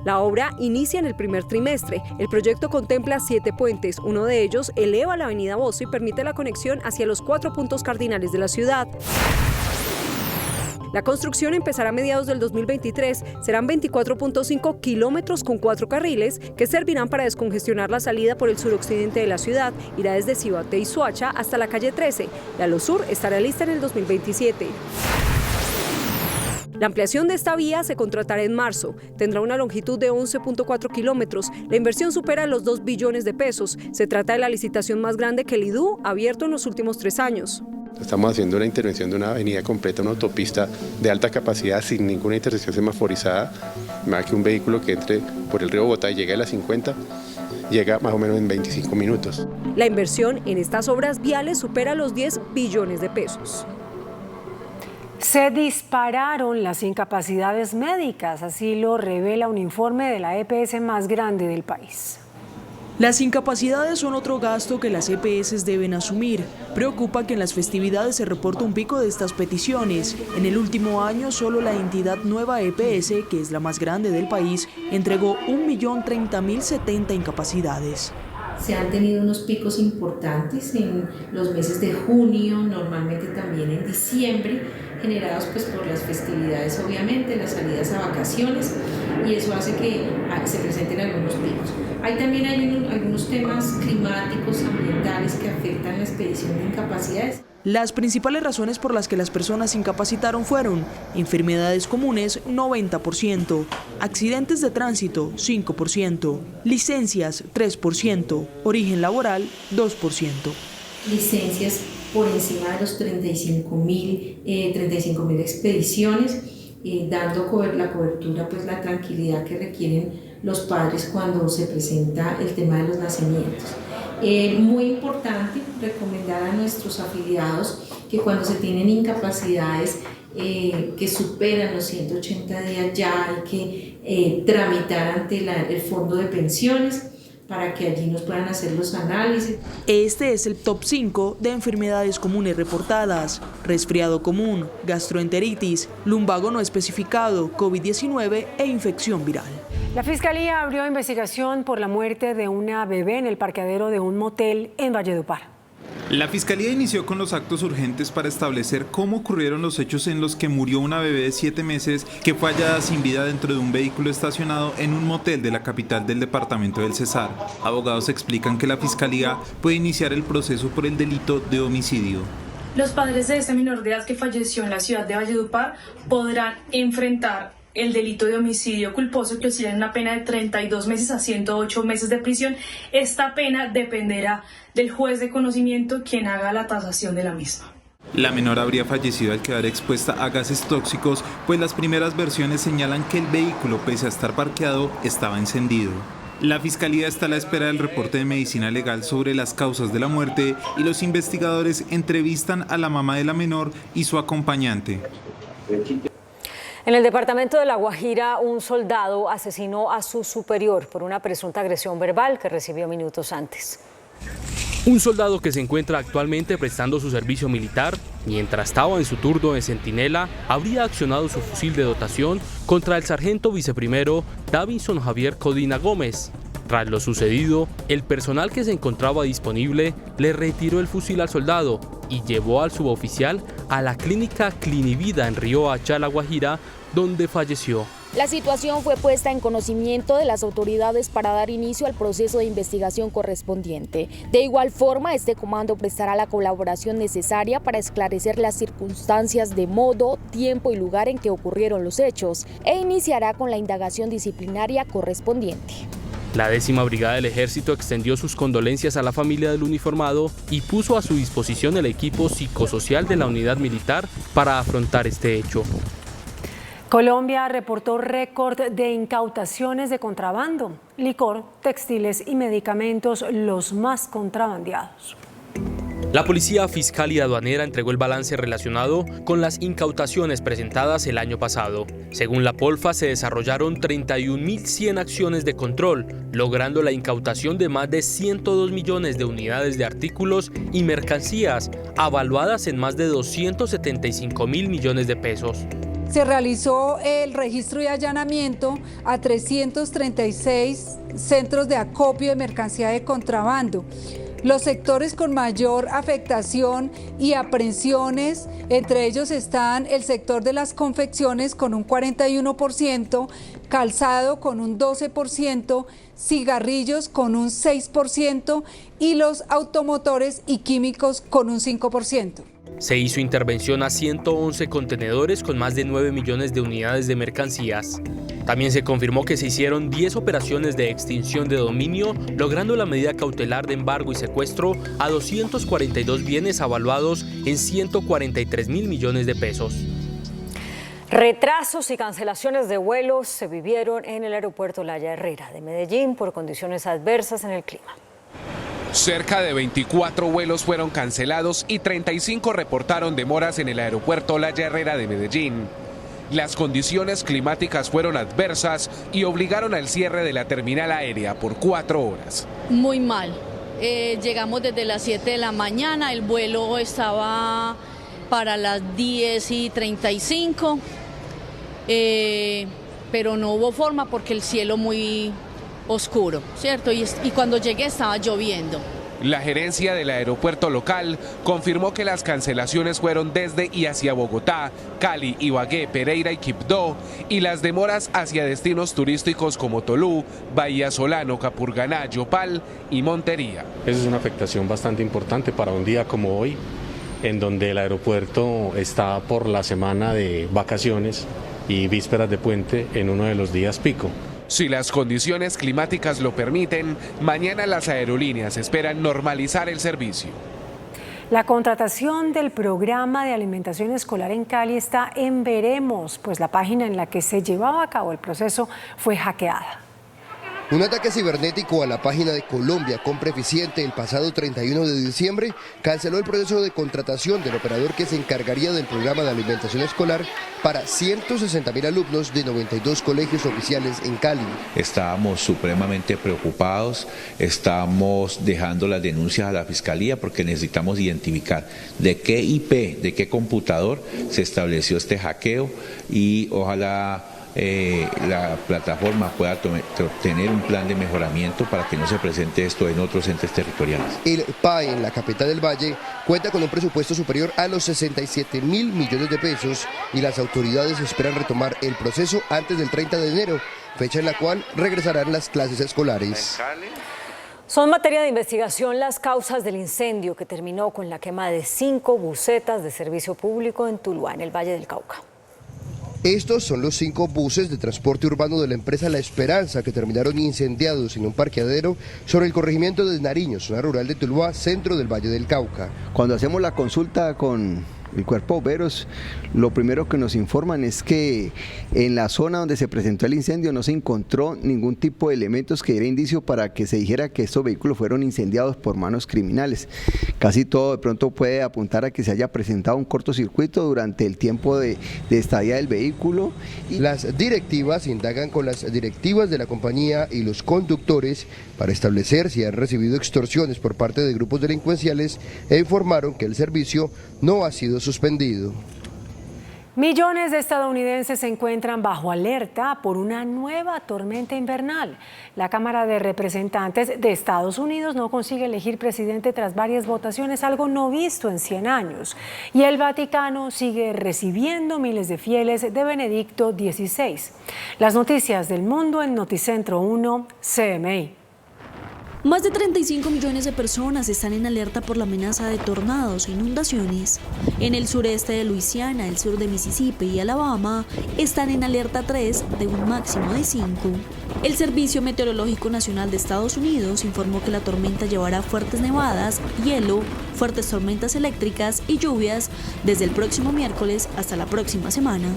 La obra inicia en el primer trimestre. El proyecto contempla 7 puentes. Uno de ellos eleva la avenida Bozo y permite la conexión hacia los 4 puntos cardinales de la ciudad. La construcción empezará a mediados del 2023. Serán 24.5 kilómetros con 4 carriles que servirán para descongestionar la salida por el suroccidente de la ciudad. Irá desde Cibate y Soacha hasta la calle 13. La Lo Sur estará lista en el 2027. La ampliación de esta vía se contratará en marzo. Tendrá una longitud de 11.4 kilómetros. La inversión supera los 2 billones de pesos. Se trata de la licitación más grande que el IDU ha abierto en los últimos 3 años. Estamos haciendo una intervención de una avenida completa, una autopista de alta capacidad sin ninguna intersección semaforizada. Más que un vehículo que entre por el río Bogotá y llegue a las 50, llega más o menos en 25 minutos. La inversión en estas obras viales supera los 10 billones de pesos. Se dispararon las incapacidades médicas, así lo revela un informe de la EPS más grande del país. Las incapacidades son otro gasto que las EPS deben asumir. Preocupa que en las festividades se reporta un pico de estas peticiones. En el último año, solo la entidad Nueva EPS, que es la más grande del país, entregó 1.030.070 incapacidades. Se han tenido unos picos importantes en los meses de junio, normalmente también en diciembre, generados pues por las festividades, obviamente, las salidas a vacaciones, y eso hace que se presenten algunos picos. También hay algunos temas climáticos, ambientales que afectan la expedición de incapacidades. Las principales razones por las que las personas se incapacitaron fueron enfermedades comunes, 90%, accidentes de tránsito, 5%, licencias, 3%, origen laboral, 2%. Licencias por encima de los 35.000 expediciones, dando la cobertura, pues la tranquilidad que requieren los padres cuando se presenta el tema de los nacimientos. Muy importante recomendar a nuestros afiliados que cuando se tienen incapacidades que superan los 180 días ya hay que tramitar ante el fondo de pensiones para que allí nos puedan hacer los análisis. Este es el top 5 de enfermedades comunes reportadas: resfriado común, gastroenteritis, lumbago no especificado, COVID-19 e infección viral. La Fiscalía abrió investigación por la muerte de una bebé en el parqueadero de un motel en Valledupar. La Fiscalía inició con los actos urgentes para establecer cómo ocurrieron los hechos en los que murió una bebé de 7 meses que fue hallada sin vida dentro de un vehículo estacionado en un motel de la capital del departamento del Cesar. Abogados explican que la Fiscalía puede iniciar el proceso por el delito de homicidio. Los padres de esta menor de edad que falleció en la ciudad de Valledupar podrán enfrentar el delito de homicidio culposo, que oscila en una pena de 32 meses a 108 meses de prisión. Esta pena dependerá del juez de conocimiento, quien haga la tasación de la misma. La menor habría fallecido al quedar expuesta a gases tóxicos, pues las primeras versiones señalan que el vehículo, pese a estar parqueado, estaba encendido. La Fiscalía está a la espera del reporte de medicina legal sobre las causas de la muerte y los investigadores entrevistan a la mamá de la menor y su acompañante. En el departamento de La Guajira, un soldado asesinó a su superior por una presunta agresión verbal que recibió minutos antes. Un soldado que se encuentra actualmente prestando su servicio militar, mientras estaba en su turno de centinela, habría accionado su fusil de dotación contra el sargento viceprimero Davinson Javier Codina Gómez. Tras lo sucedido, el personal que se encontraba disponible le retiró el fusil al soldado y llevó al suboficial a la clínica Clinivida en Río Hacha, La Guajira, donde falleció. La situación fue puesta en conocimiento de las autoridades para dar inicio al proceso de investigación correspondiente. De igual forma, este comando prestará la colaboración necesaria para esclarecer las circunstancias de modo, tiempo y lugar en que ocurrieron los hechos e iniciará con la indagación disciplinaria correspondiente. La 10ª Brigada del Ejército extendió sus condolencias a la familia del uniformado y puso a su disposición el equipo psicosocial de la unidad militar para afrontar este hecho. Colombia reportó récord de incautaciones de contrabando, licor, textiles y medicamentos, los más contrabandeados. La Policía Fiscal y Aduanera entregó el balance relacionado con las incautaciones presentadas el año pasado. Según la Polfa, se desarrollaron 31.100 acciones de control, logrando la incautación de más de 102 millones de unidades de artículos y mercancías, avaluadas en más de 275.000 millones de pesos. Se realizó el registro y allanamiento a 336 centros de acopio de mercancía de contrabando. Los sectores con mayor afectación y aprehensiones, entre ellos están el sector de las confecciones con un 41%, calzado con un 12%, cigarrillos con un 6% y los automotores y químicos con un 5%. Se hizo intervención a 111 contenedores con más de 9 millones de unidades de mercancías. También se confirmó que se hicieron 10 operaciones de extinción de dominio, logrando la medida cautelar de embargo y secuestro a 242 bienes avaluados en 143.000 millones de pesos. Retrasos y cancelaciones de vuelos se vivieron en el aeropuerto Laya Herrera de Medellín por condiciones adversas en el clima. Cerca de 24 vuelos fueron cancelados y 35 reportaron demoras en el aeropuerto Olaya Herrera de Medellín. Las condiciones climáticas fueron adversas y obligaron al cierre de la terminal aérea por 4 horas. Muy mal. Llegamos desde las 7 de la mañana, el vuelo estaba para las 10:35, pero no hubo forma porque el cielo muy oscuro, ¿cierto? Y cuando llegué estaba lloviendo. La gerencia del aeropuerto local confirmó que las cancelaciones fueron desde y hacia Bogotá, Cali, Ibagué, Pereira y Quibdó, y las demoras hacia destinos turísticos como Tolú, Bahía Solano, Capurganá, Yopal y Montería. Esa es una afectación bastante importante para un día como hoy, en donde el aeropuerto está por la semana de vacaciones y vísperas de puente en uno de los días pico. Si las condiciones climáticas lo permiten, mañana las aerolíneas esperan normalizar el servicio. La contratación del programa de alimentación escolar en Cali está en veremos, pues la página en la que se llevaba a cabo el proceso fue hackeada. Un ataque cibernético a la página de Colombia Compra Eficiente el pasado 31 de diciembre canceló el proceso de contratación del operador que se encargaría del programa de alimentación escolar para 160.000 alumnos de 92 colegios oficiales en Cali. Estábamos supremamente preocupados, estamos dejando las denuncias a la Fiscalía porque necesitamos identificar de qué IP, de qué computador se estableció este hackeo y ojalá la plataforma pueda tener un plan de mejoramiento para que no se presente esto en otros entes territoriales. El PAE en la capital del Valle cuenta con un presupuesto superior a los 67.000 millones de pesos y las autoridades esperan retomar el proceso antes del 30 de enero, fecha en la cual regresarán las clases escolares. Son materia de investigación las causas del incendio que terminó con la quema de 5 busetas de servicio público en Tuluá, en el Valle del Cauca. Estos son los 5 buses de transporte urbano de la empresa La Esperanza que terminaron incendiados en un parqueadero sobre el corregimiento de Nariño, zona rural de Tuluá, centro del Valle del Cauca. Cuando hacemos la consulta con el cuerpo de bomberos, lo primero que nos informan es que en la zona donde se presentó el incendio no se encontró ningún tipo de elementos que diera indicio para que se dijera que estos vehículos fueron incendiados por manos criminales. Casi todo de pronto puede apuntar a que se haya presentado un cortocircuito durante el tiempo de estadía del vehículo. Las directivas indagan con las directivas de la compañía y los conductores para establecer si han recibido extorsiones por parte de grupos delincuenciales e informaron que el servicio no ha sido suspendido. Millones de estadounidenses se encuentran bajo alerta por una nueva tormenta invernal. La Cámara de Representantes de Estados Unidos no consigue elegir presidente tras varias votaciones, algo no visto en 100 años. Y el Vaticano sigue recibiendo miles de fieles de Benedicto XVI. Las noticias del mundo en Noticentro 1, CMI. Más de 35 millones de personas están en alerta por la amenaza de tornados e inundaciones. En el sureste de Luisiana, el sur de Mississippi y Alabama están en alerta 3 de un máximo de 5. El Servicio Meteorológico Nacional de Estados Unidos informó que la tormenta llevará fuertes nevadas, hielo, fuertes tormentas eléctricas y lluvias desde el próximo miércoles hasta la próxima semana.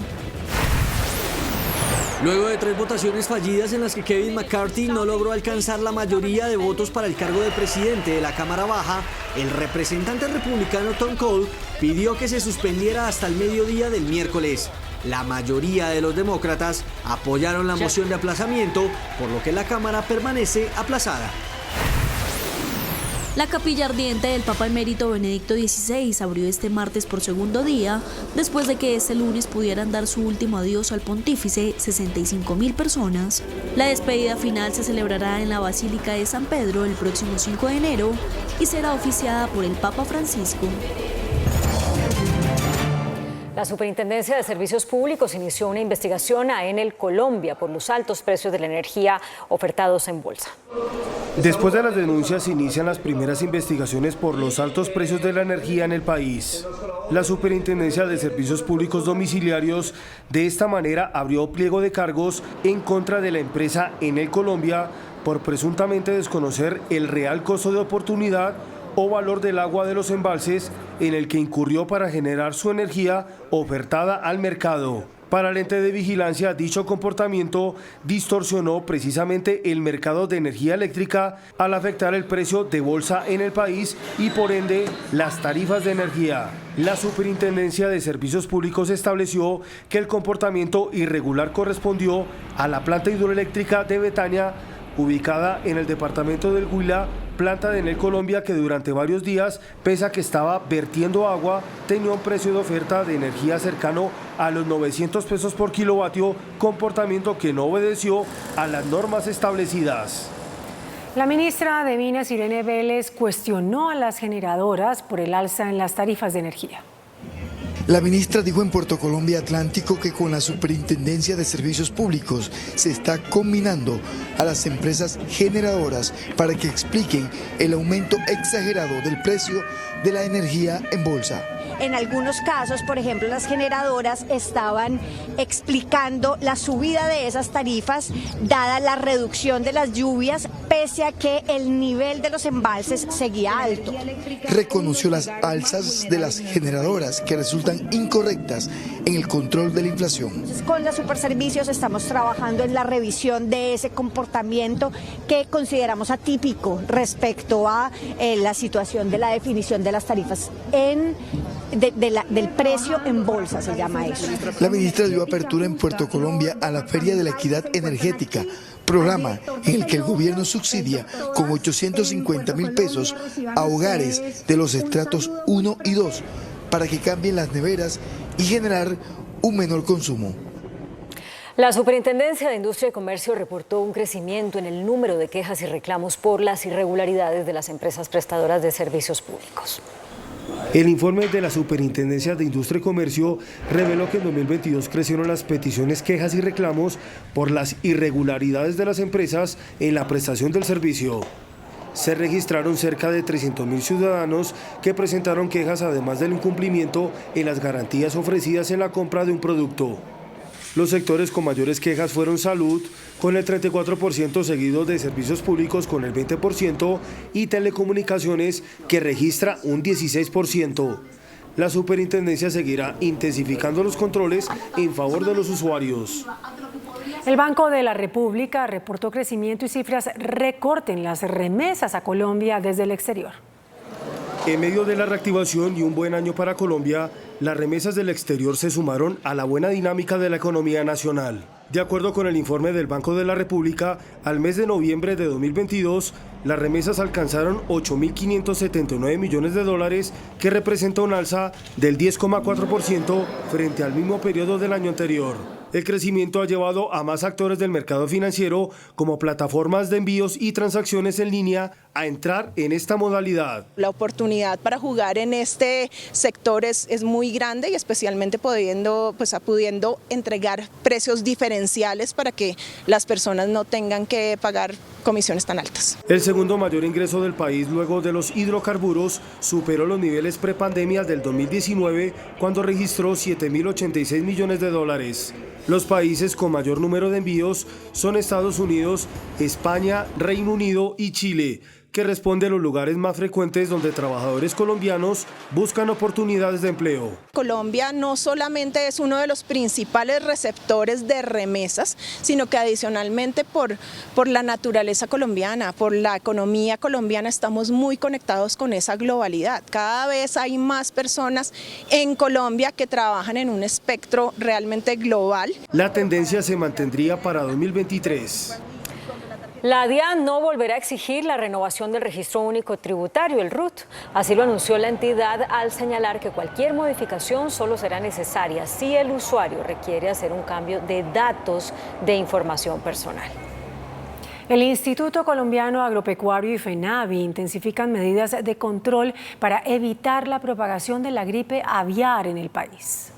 Luego de 3 votaciones fallidas en las que Kevin McCarthy no logró alcanzar la mayoría de votos para el cargo de presidente de la Cámara Baja, el representante republicano Tom Cole pidió que se suspendiera hasta el mediodía del miércoles. La mayoría de los demócratas apoyaron la moción de aplazamiento, por lo que la Cámara permanece aplazada. La capilla ardiente del Papa Emérito Benedicto XVI abrió este martes por segundo día, después de que este lunes pudieran dar su último adiós al pontífice 65.000 personas. La despedida final se celebrará en la Basílica de San Pedro el próximo 5 de enero y será oficiada por el Papa Francisco. La Superintendencia de Servicios Públicos inició una investigación a Enel Colombia por los altos precios de la energía ofertados en bolsa. Después de las denuncias se inician las primeras investigaciones por los altos precios de la energía en el país. La Superintendencia de Servicios Públicos Domiciliarios de esta manera abrió pliego de cargos en contra de la empresa Enel Colombia por presuntamente desconocer el real costo de oportunidad o valor del agua de los embalses en el que incurrió para generar su energía ofertada al mercado. Para el ente de vigilancia, dicho comportamiento distorsionó precisamente el mercado de energía eléctrica al afectar el precio de bolsa en el país y por ende las tarifas de energía. La Superintendencia de Servicios Públicos estableció que el comportamiento irregular correspondió a la planta hidroeléctrica de Betania, ubicada en el departamento del Huila, planta de Enel Colombia, que durante varios días, pese a que estaba vertiendo agua, tenía un precio de oferta de energía cercano a los 900 pesos por kilovatio, comportamiento que no obedeció a las normas establecidas. La ministra de Minas, Irene Vélez, cuestionó a las generadoras por el alza en las tarifas de energía. La ministra dijo en Puerto Colombia Atlántico que con la Superintendencia de Servicios Públicos se está combinando a las empresas generadoras para que expliquen el aumento exagerado del precio de la energía en bolsa. En algunos casos, por ejemplo, las generadoras estaban explicando la subida de esas tarifas dada la reducción de las lluvias, pese a que el nivel de los embalses seguía alto. Reconoció las alzas de las generadoras que resultan incorrectas en el control de la inflación. Con la Superservicios estamos trabajando en la revisión de ese comportamiento que consideramos atípico respecto a la situación de la definición de las tarifas del precio en bolsa, se llama eso. La ministra dio apertura en Puerto Colombia a la Feria de la Equidad Energética, programa en el que el gobierno subsidia con 850.000 pesos a hogares de los estratos 1 y 2 para que cambien las neveras y generar un menor consumo. La Superintendencia de Industria y Comercio reportó un crecimiento en el número de quejas y reclamos por las irregularidades de las empresas prestadoras de servicios públicos. El informe de la Superintendencia de Industria y Comercio reveló que en 2022 crecieron las peticiones, quejas y reclamos por las irregularidades de las empresas en la prestación del servicio. Se registraron cerca de 300.000 ciudadanos que presentaron quejas, además del incumplimiento en las garantías ofrecidas en la compra de un producto. Los sectores con mayores quejas fueron salud, con el 34%, seguido de servicios públicos con el 20% y telecomunicaciones, que registra un 16%. La superintendencia seguirá intensificando los controles en favor de los usuarios. El Banco de la República reportó crecimiento y cifras récord en las remesas a Colombia desde el exterior. En medio de la reactivación y un buen año para Colombia, las remesas del exterior se sumaron a la buena dinámica de la economía nacional. De acuerdo con el informe del Banco de la República, al mes de noviembre de 2022, las remesas alcanzaron 8.579 millones de dólares, que representa un alza del 10,4% frente al mismo periodo del año anterior. El crecimiento ha llevado a más actores del mercado financiero, como plataformas de envíos y transacciones en línea, a entrar en esta modalidad. La oportunidad para jugar en este sector es muy grande, y especialmente pudiendo entregar precios diferenciales para que las personas no tengan que pagar comisiones tan altas. El segundo mayor ingreso del país luego de los hidrocarburos superó los niveles prepandemia del 2019, cuando registró 7.086 millones de dólares. Los países con mayor número de envíos son Estados Unidos, España, Reino Unido y Chile, que responde a los lugares más frecuentes donde trabajadores colombianos buscan oportunidades de empleo. Colombia no solamente es uno de los principales receptores de remesas, sino que adicionalmente por la naturaleza colombiana, por la economía colombiana, estamos muy conectados con esa globalidad. Cada vez hay más personas en Colombia que trabajan en un espectro realmente global. La tendencia se mantendría para 2023. La DIAN no volverá a exigir la renovación del Registro Único Tributario, el RUT. Así lo anunció la entidad al señalar que cualquier modificación solo será necesaria si el usuario requiere hacer un cambio de datos de información personal. El Instituto Colombiano Agropecuario y FENAVI intensifican medidas de control para evitar la propagación de la gripe aviar en el país.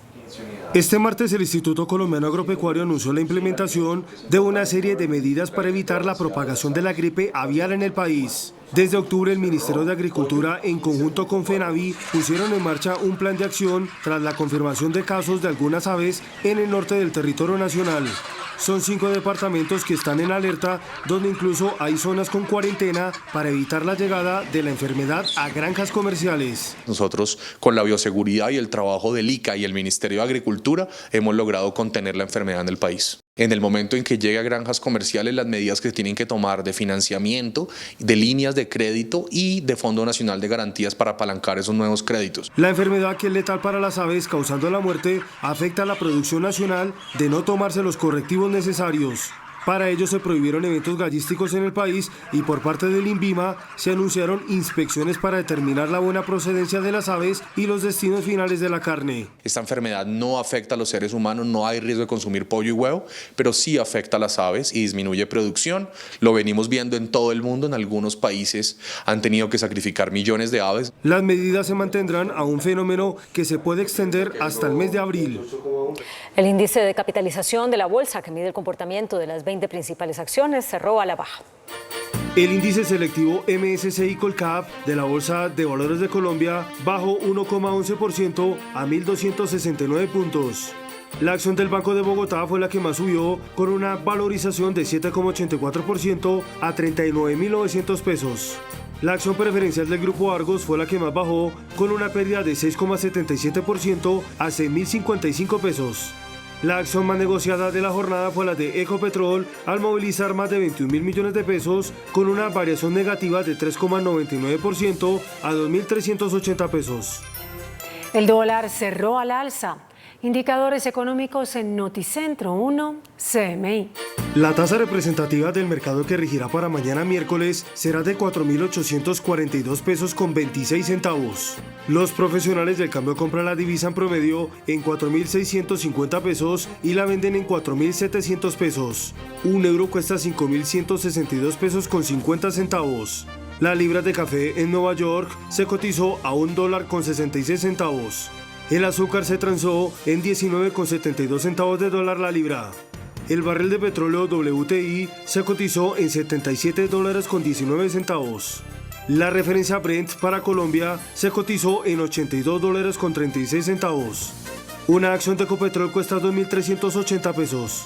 Este martes el Instituto Colombiano Agropecuario anunció la implementación de una serie de medidas para evitar la propagación de la gripe aviar en el país. Desde octubre el Ministerio de Agricultura, en conjunto con FENAVI, pusieron en marcha un plan de acción tras la confirmación de casos de algunas aves en el norte del territorio nacional. Son 5 departamentos que están en alerta, donde incluso hay zonas con cuarentena para evitar la llegada de la enfermedad a granjas comerciales. Nosotros, con la bioseguridad y el trabajo del ICA y el Ministerio de Agricultura, hemos logrado contener la enfermedad en el país. En el momento en que llegue a granjas comerciales, las medidas que tienen que tomar de financiamiento, de líneas de crédito y de Fondo Nacional de Garantías para apalancar esos nuevos créditos. La enfermedad, que es letal para las aves, causando la muerte, afecta a la producción nacional de no tomarse los correctivos necesarios. Para ello se prohibieron eventos gallísticos en el país y por parte del INVIMA se anunciaron inspecciones para determinar la buena procedencia de las aves y los destinos finales de la carne. Esta enfermedad no afecta a los seres humanos, no hay riesgo de consumir pollo y huevo, pero sí afecta a las aves y disminuye producción. Lo venimos viendo en todo el mundo, en algunos países han tenido que sacrificar millones de aves. Las medidas se mantendrán a un fenómeno que se puede extender hasta el mes de abril. El índice de capitalización de la bolsa, que mide el comportamiento de las 20 principales acciones, cerró a la baja. El índice selectivo MSCI Colcap de la Bolsa de Valores de Colombia bajó 1,11% a 1.269 puntos. La acción del Banco de Bogotá fue la que más subió, con una valorización de 7,84% a 39.900 pesos. La acción preferencial del Grupo Argos fue la que más bajó, con una pérdida de 6,77% a 6.055 pesos. La acción más negociada de la jornada fue la de Ecopetrol, al movilizar más de 21.000 millones de pesos, con una variación negativa de 3,99% a 2.380 pesos. El dólar cerró al alza. Indicadores económicos en Noticentro 1, CMI. La tasa representativa del mercado que regirá para mañana miércoles será de 4.842 pesos con 26 centavos. Los profesionales del cambio compran la divisa en promedio en 4.650 pesos y la venden en 4.700 pesos. Un euro cuesta 5.162 pesos con 50 centavos. La libra de café en Nueva York se cotizó a $1.66. El azúcar se transó en 19,72 centavos de dólar la libra. El barril de petróleo WTI se cotizó en $77.19. La referencia Brent para Colombia se cotizó en $82.36. Una acción de Ecopetrol cuesta 2.380 pesos.